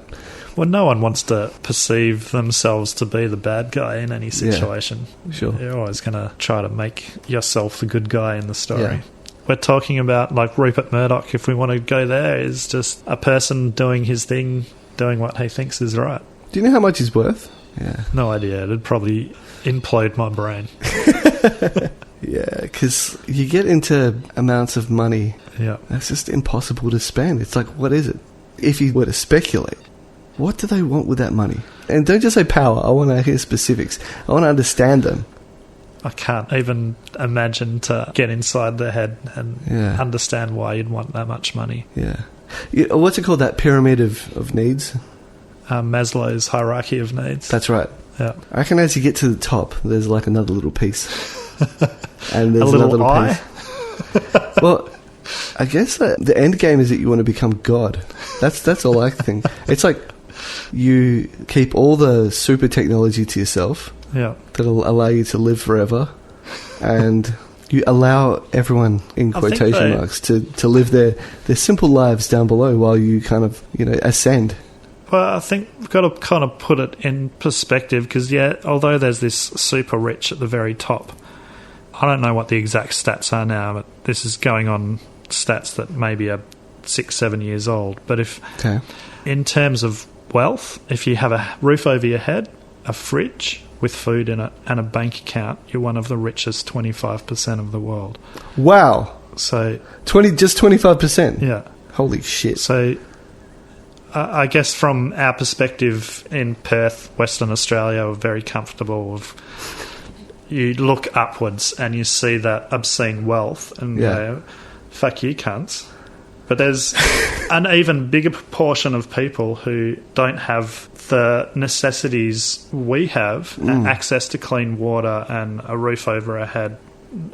Well, no one wants to perceive themselves to be the bad guy in any situation. Yeah, sure. You're always going to try to make yourself the good guy in the story. Yeah. We're talking about, Rupert Murdoch, if we want to go there, is just a person doing his thing, doing what he thinks is right. Do you know how much he's worth? Yeah. No idea. It'd probably implode my brain. Yeah, because you get into amounts of money that's just impossible to spend. It's like, what is it? If you were to speculate, what do they want with that money? And don't just say power. I want to hear specifics. I want to understand them. I can't even imagine to get inside their head and understand why you'd want that much money. Yeah. What's it called, that pyramid of needs? Maslow's hierarchy of needs. That's right. Yeah. I reckon as you get to the top, there's another little piece. And there's a little another eye? piece. Well, I guess the end game is that you want to become God. That's all I think. It's like you keep all the super technology to yourself. Yeah. That'll allow you to live forever, and you allow everyone, in quotation marks, to live their simple lives down below while you kind of ascend. Well, I think we've got to kind of put it in perspective because, although there's this super rich at the very top, I don't know what the exact stats are now, but this is going on stats that maybe are 6-7 years old. But in terms of wealth, if you have a roof over your head, a fridge with food in it, and a bank account, you're one of the richest 25% of the world. Wow. So just 25%? Yeah. Holy shit. So I guess from our perspective in Perth, Western Australia, we're very comfortable. You look upwards and you see that obscene wealth and go, fuck you cunts. But there's an even bigger proportion of people who don't have the necessities we have, access to clean water and a roof over our head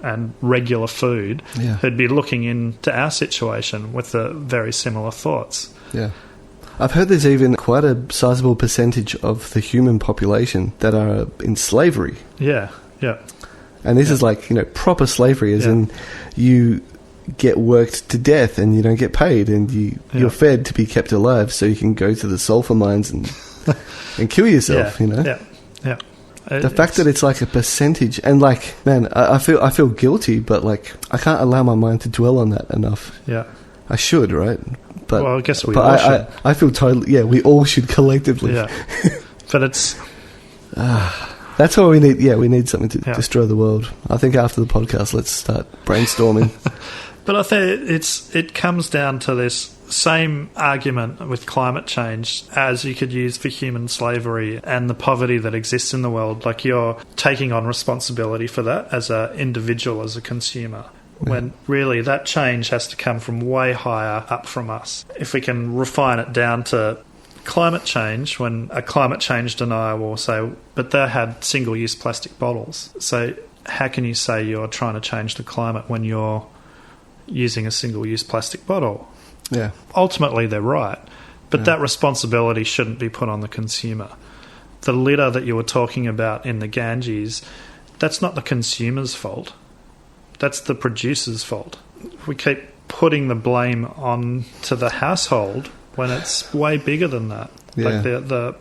and regular food, who'd be looking into our situation with the very similar thoughts. Yeah. I've heard there's even quite a sizable percentage of the human population that are in slavery. Yeah, yeah. And this is proper slavery, as in you get worked to death and you don't get paid, and you're fed to be kept alive so you can go to the sulfur mines and kill yourself. Yeah. The fact that it's a percentage, and man, I feel guilty, but I can't allow my mind to dwell on that enough. Yeah, I should, right? But I guess we all should. I feel totally. Yeah, we all should collectively. Yeah, but it's. That's what we need. Yeah, we need something to destroy the world. I think after the podcast, let's start brainstorming. But I think it comes down to this same argument with climate change as you could use for human slavery and the poverty that exists in the world. You're taking on responsibility for that as an individual, as a consumer, when really that change has to come from way higher up from us. If we can refine it down to climate change, when a climate change denier will say, but they had single-use plastic bottles. So how can you say you're trying to change the climate when you're using a single-use plastic bottle? Yeah. Ultimately, they're right. But that responsibility shouldn't be put on the consumer. The litter that you were talking about in the Ganges, that's not the consumer's fault. That's the producer's fault. We keep putting the blame on to the household when it's way bigger than that. Yeah.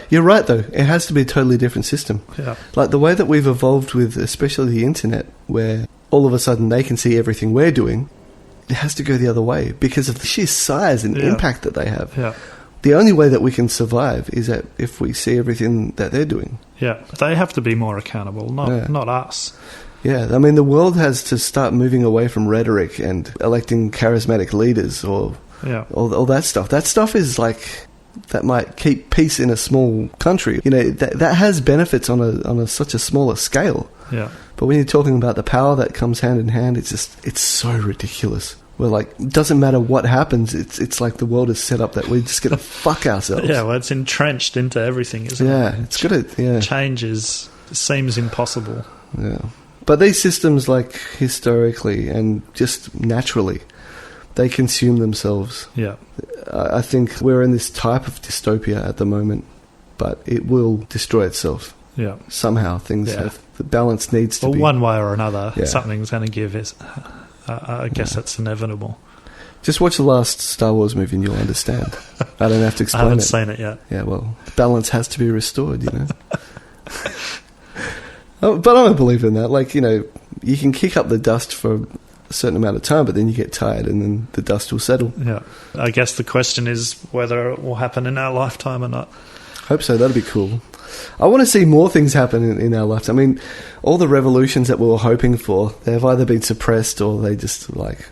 You're right, though. It has to be a totally different system. Yeah. The way that we've evolved with, especially the internet, where all of a sudden they can see everything we're doing, it has to go the other way because of the sheer size and impact that they have. Yeah. The only way that we can survive is that if we see everything that they're doing. Yeah. They have to be more accountable, not us. Yeah, I mean, the world has to start moving away from rhetoric and electing charismatic leaders or all that stuff. That stuff is that might keep peace in a small country. That has benefits on such a smaller scale. Yeah. But when you're talking about the power that comes hand in hand, it's so ridiculous. We're it doesn't matter what happens. It's like the world is set up that we're just going to fuck ourselves. Yeah, well, it's entrenched into everything, isn't it? Yeah, it's good. Yeah, change seems impossible. Yeah. But these systems, like, historically and just naturally, they consume themselves. Yeah. I think we're in this type of dystopia at the moment, but it will destroy itself. Yeah. Somehow things have... The balance needs to be... one way or another, something's going to give. I guess that's inevitable. Just watch the last Star Wars movie and you'll understand. I don't have to explain it. I haven't seen it yet. Yeah, well, balance has to be restored, you know. But I'm a believer in that. Like, you know, you can kick up the dust for a certain amount of time, but then you get tired and then the dust will settle. Yeah. I guess the question is whether it will happen in our lifetime or not. Hope so. That'd be cool. I want to see more things happen in our lifetime. I mean, all the revolutions that we were hoping for, they've either been suppressed or they just, like,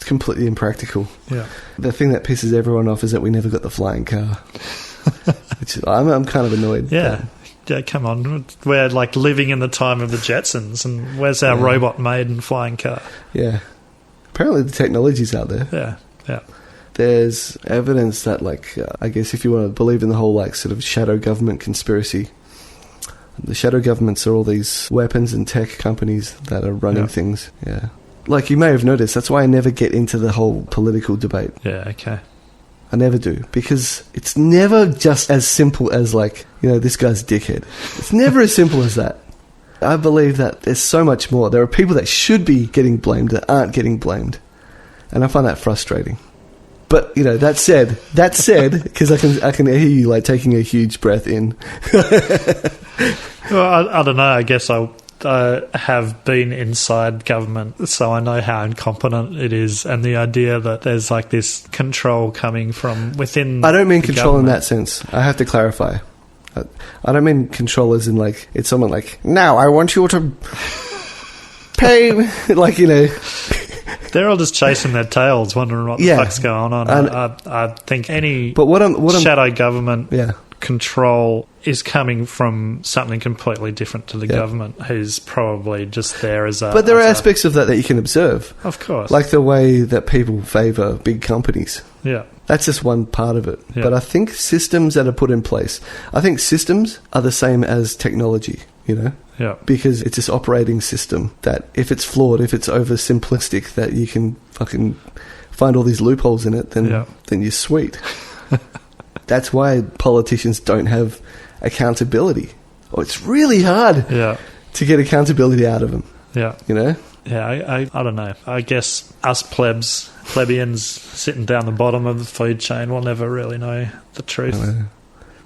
completely impractical. Yeah. The thing that pisses everyone off is that we never got the flying car. Which I'm kind of annoyed. Yeah. Yeah, come on. We're like living in the time of the Jetsons, and where's our robot maiden flying car? Yeah. Apparently the technology's out there. Yeah, yeah. There's evidence that, like, I guess if you want to believe in the whole, like, sort of shadow government conspiracy, the shadow governments are all these weapons and tech companies that are running things. Yeah. Like, you may have noticed, that's why I never get into the whole political debate. Yeah, okay. I never do, because it's never just as simple as, like, you know, this guy's a dickhead. It's never as simple as that. I believe that there's so much more. There are people that should be getting blamed that aren't getting blamed. And I find that frustrating. But, you know, that said, because I can hear you, like, taking a huge breath in. Well, I don't know. I guess I have been inside government, so I know how incompetent it is, and the idea that there's, like, this control coming from within. I don't mean control government in that sense. I have to clarify. I don't mean control as in, like, it's someone like, now I want you to pay, like, you know. They're all just chasing their tails, wondering what the fuck's going on. I think any shadow government control is coming from something completely different to the government, who's probably just there as a... But there are aspects of that you can observe. Of course. Like the way that people favour big companies. Yeah. That's just one part of it. Yeah. But I think systems that are put in place... I think systems are the same as technology, you know? Yeah. Because it's this operating system that if it's flawed, if it's over-simplistic, that you can fucking find all these loopholes in it, then you're sweet. That's why politicians don't have accountability. Oh, it's really hard to get accountability out of them. Yeah. You know? Yeah, I don't know. I guess us plebeians sitting down the bottom of the food chain will never really know the truth.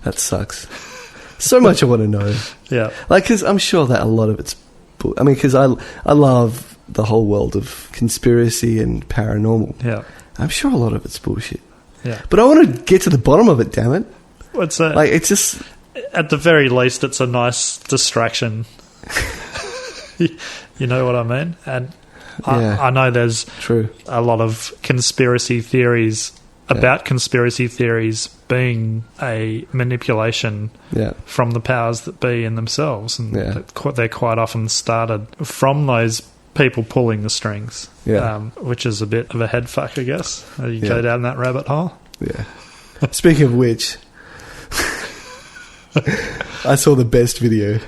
That sucks. So much I want to know. Yeah. Like, because I'm sure that a lot of it's... I mean, because I love the whole world of conspiracy and paranormal. Yeah. I'm sure a lot of it's bullshit. Yeah. But I want to get to the bottom of it, damn it. What's that? Like, it's just... At the very least, it's a nice distraction. You know what I mean? And I know there's a lot of conspiracy theories about conspiracy theories being a manipulation from the powers that be in themselves. And they're quite often started from those people pulling the strings, which is a bit of a head fuck, I guess. You go down that rabbit hole. Yeah. Speaking of which, I saw the best video.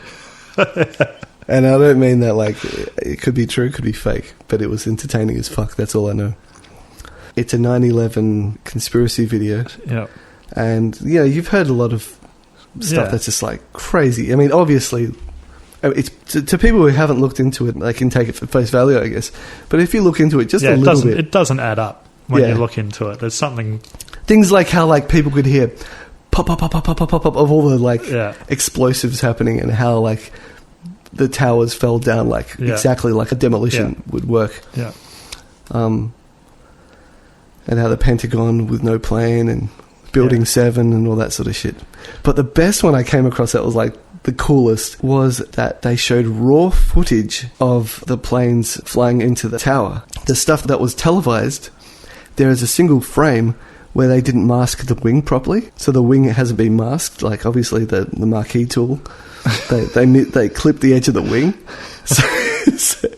And I don't mean that, like, it could be true, it could be fake, but it was entertaining as fuck, that's all I know. It's a 9/11 conspiracy video. Yeah. And, you know, you've heard a lot of stuff that's just, like, crazy. I mean, obviously, it's to people who haven't looked into it, they can take it for face value, I guess. But if you look into it just a little bit... It doesn't add up when you look into it. There's something... Things like how, like, people could hear pop, pop, pop, pop, pop, pop, pop, pop of all the, like, explosives happening, and how, like, the towers fell down, like, exactly like a demolition would work. Yeah. And how the Pentagon with no plane and Building 7 and all that sort of shit. But the best one I came across that was, like, the coolest was that they showed raw footage of the planes flying into the tower. The stuff that was televised, there is a single frame where they didn't mask the wing properly. So the wing hasn't been masked. Like, obviously, the marquee tool, they clipped the edge of the wing. So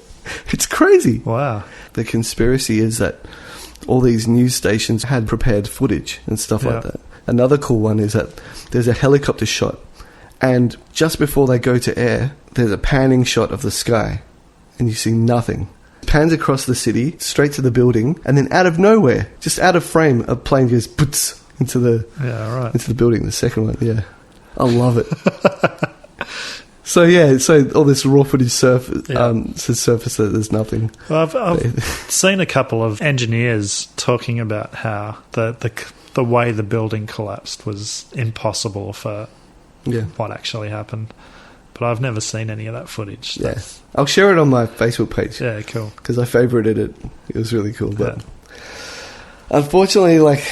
it's crazy. Wow. The conspiracy is that all these news stations had prepared footage and stuff like that. Another cool one is that there's a helicopter shot, and just before they go to air, there's a panning shot of the sky, and you see nothing. Pans across the city, straight to the building, and then out of nowhere, just out of frame, a plane goes poots into the building. The second one, yeah, I love it. So all this raw footage surface that there's nothing. Well, I've seen a couple of engineers talking about how the way the building collapsed was impossible for what actually happened. But I've never seen any of that footage. Yeah, I'll share it on my Facebook page. Yeah, cool. Because I favorited it. It was really cool. But unfortunately, like,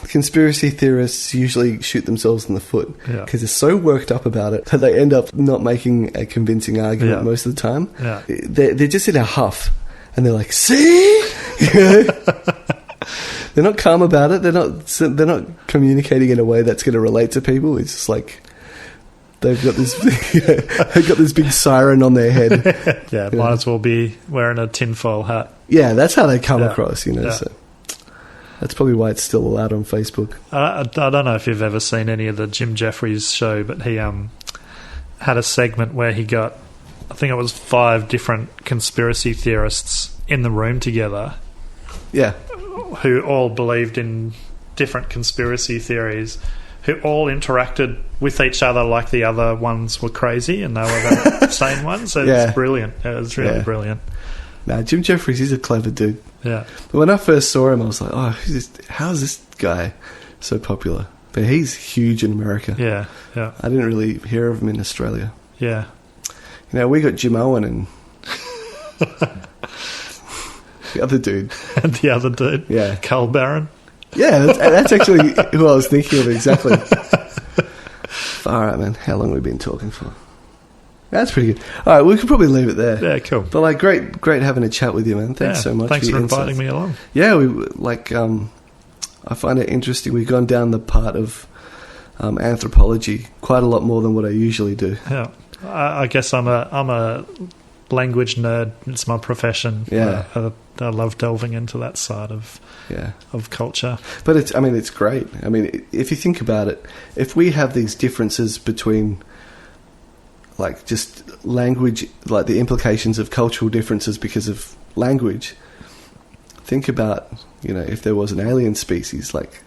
conspiracy theorists usually shoot themselves in the foot because they're so worked up about it that they end up not making a convincing argument most of the time. Yeah. They're just in a huff, and they're like, "See." They're not calm about it. They're not communicating in a way that's going to relate to people. It's just like they've got this big siren on their head. Might as well be wearing a tinfoil hat. Yeah, that's how they come across, So that's probably why it's still allowed on Facebook. I don't know if you've ever seen any of the Jim Jeffries show, but he had a segment where he got, I think it was 5 different conspiracy theorists in the room together. Yeah. Who all believed in different conspiracy theories, who all interacted with each other like the other ones were crazy and they were the same ones. So it was brilliant. It was really brilliant. Now, Jim Jeffries, he's a clever dude. Yeah. But when I first saw him, I was like, how is this guy so popular? But he's huge in America. Yeah, yeah. I didn't really hear of him in Australia. Yeah. We got Jim Owen and the other dude. And the other dude? Yeah. Carl Barron? Yeah, that's actually who I was thinking of exactly. Far out, man. How long have we been talking for? That's pretty good. All right, we could probably leave it there. Yeah, cool. But like, great having a chat with you, man. Thanks so much. Thanks for inviting me along. Yeah, I find it interesting. We've gone down the part of anthropology quite a lot more than what I usually do. Yeah, I guess I'm a language nerd. It's my profession. Yeah, I love delving into that side of culture. But it's great. I mean, if you think about it, if we have these differences between, like, just language, like the implications of cultural differences because of language, think about, if there was an alien species, like,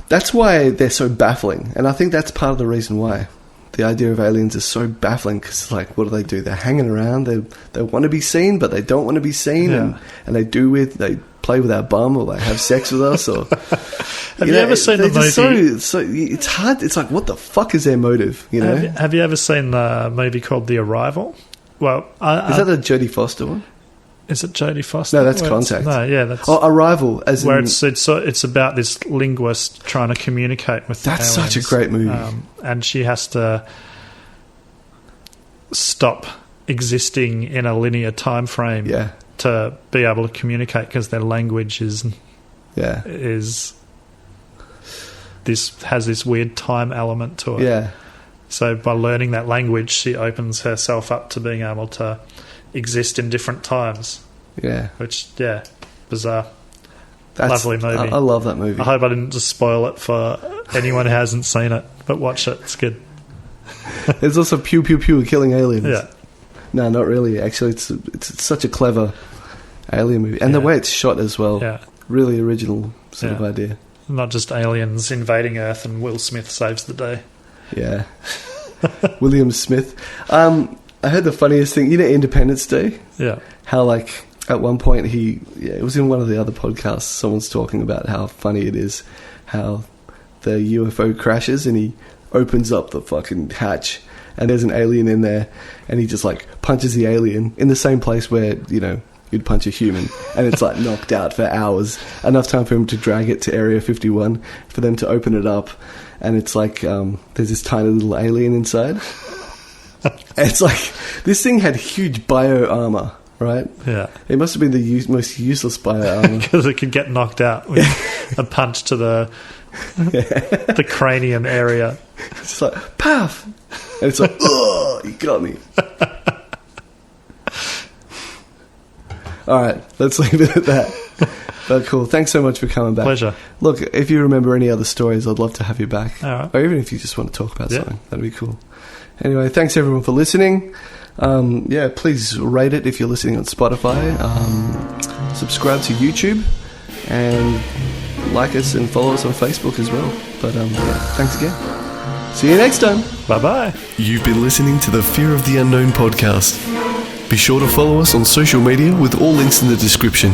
that's why they're so baffling. And I think that's part of the reason why the idea of aliens is so baffling, because, like, what do? They're hanging around. They want to be seen, but they don't want to be seen. And they play with our bum, or they have sex with us, or... Have you ever seen the movie? So it's hard. It's like, what the fuck is their motive? Have you ever seen the movie called The Arrival? Well, is that the Jodie Foster one? Is it Jodie Foster? No, that's Contact. No, yeah, that's Arrival. Where it's about this linguist trying to communicate with. That's aliens, such a great movie, and she has to stop existing in a linear time frame to be able to communicate, because their language has this weird time element to it. Yeah. So by learning that language, she opens herself up to being able to exist in different times. Yeah. Which, bizarre. Lovely movie. I love that movie. I hope I didn't just spoil it for anyone who hasn't seen it, but watch it. It's good. There's also pew pew pew killing aliens. Yeah. No, not really. Actually, it's such a clever alien movie, and the way it's shot as well. Yeah. Really original sort of idea. Not just aliens invading Earth and Will Smith saves the day. Yeah. William Smith. I heard the funniest thing. Independence Day? Yeah. How, like, at one point it was in one of the other podcasts, someone's talking about how funny it is how the UFO crashes and he opens up the fucking hatch and there's an alien in there and he just, like, punches the alien in the same place where, you'd punch a human, and it's, like, knocked out for hours. Enough time for him to drag it to Area 51, for them to open it up, and it's like, there's this tiny little alien inside. It's like, this thing had huge bio armor, right? Yeah. It must have been the most useless bio armor. Because it could get knocked out with a punch to the cranium area. It's like, paf! And it's like, oh, you got me. All right, let's leave it at that. But cool. Thanks so much for coming back. Pleasure. Look, if you remember any other stories, I'd love to have you back. All right. Or even if you just want to talk about something, that'd be cool. Anyway, thanks everyone for listening. Please rate it if you're listening on Spotify. Subscribe to YouTube and like us and follow us on Facebook as well. But thanks again. See you next time. Bye-bye. You've been listening to the Fear of the Unknown podcast. Be sure to follow us on social media with all links in the description.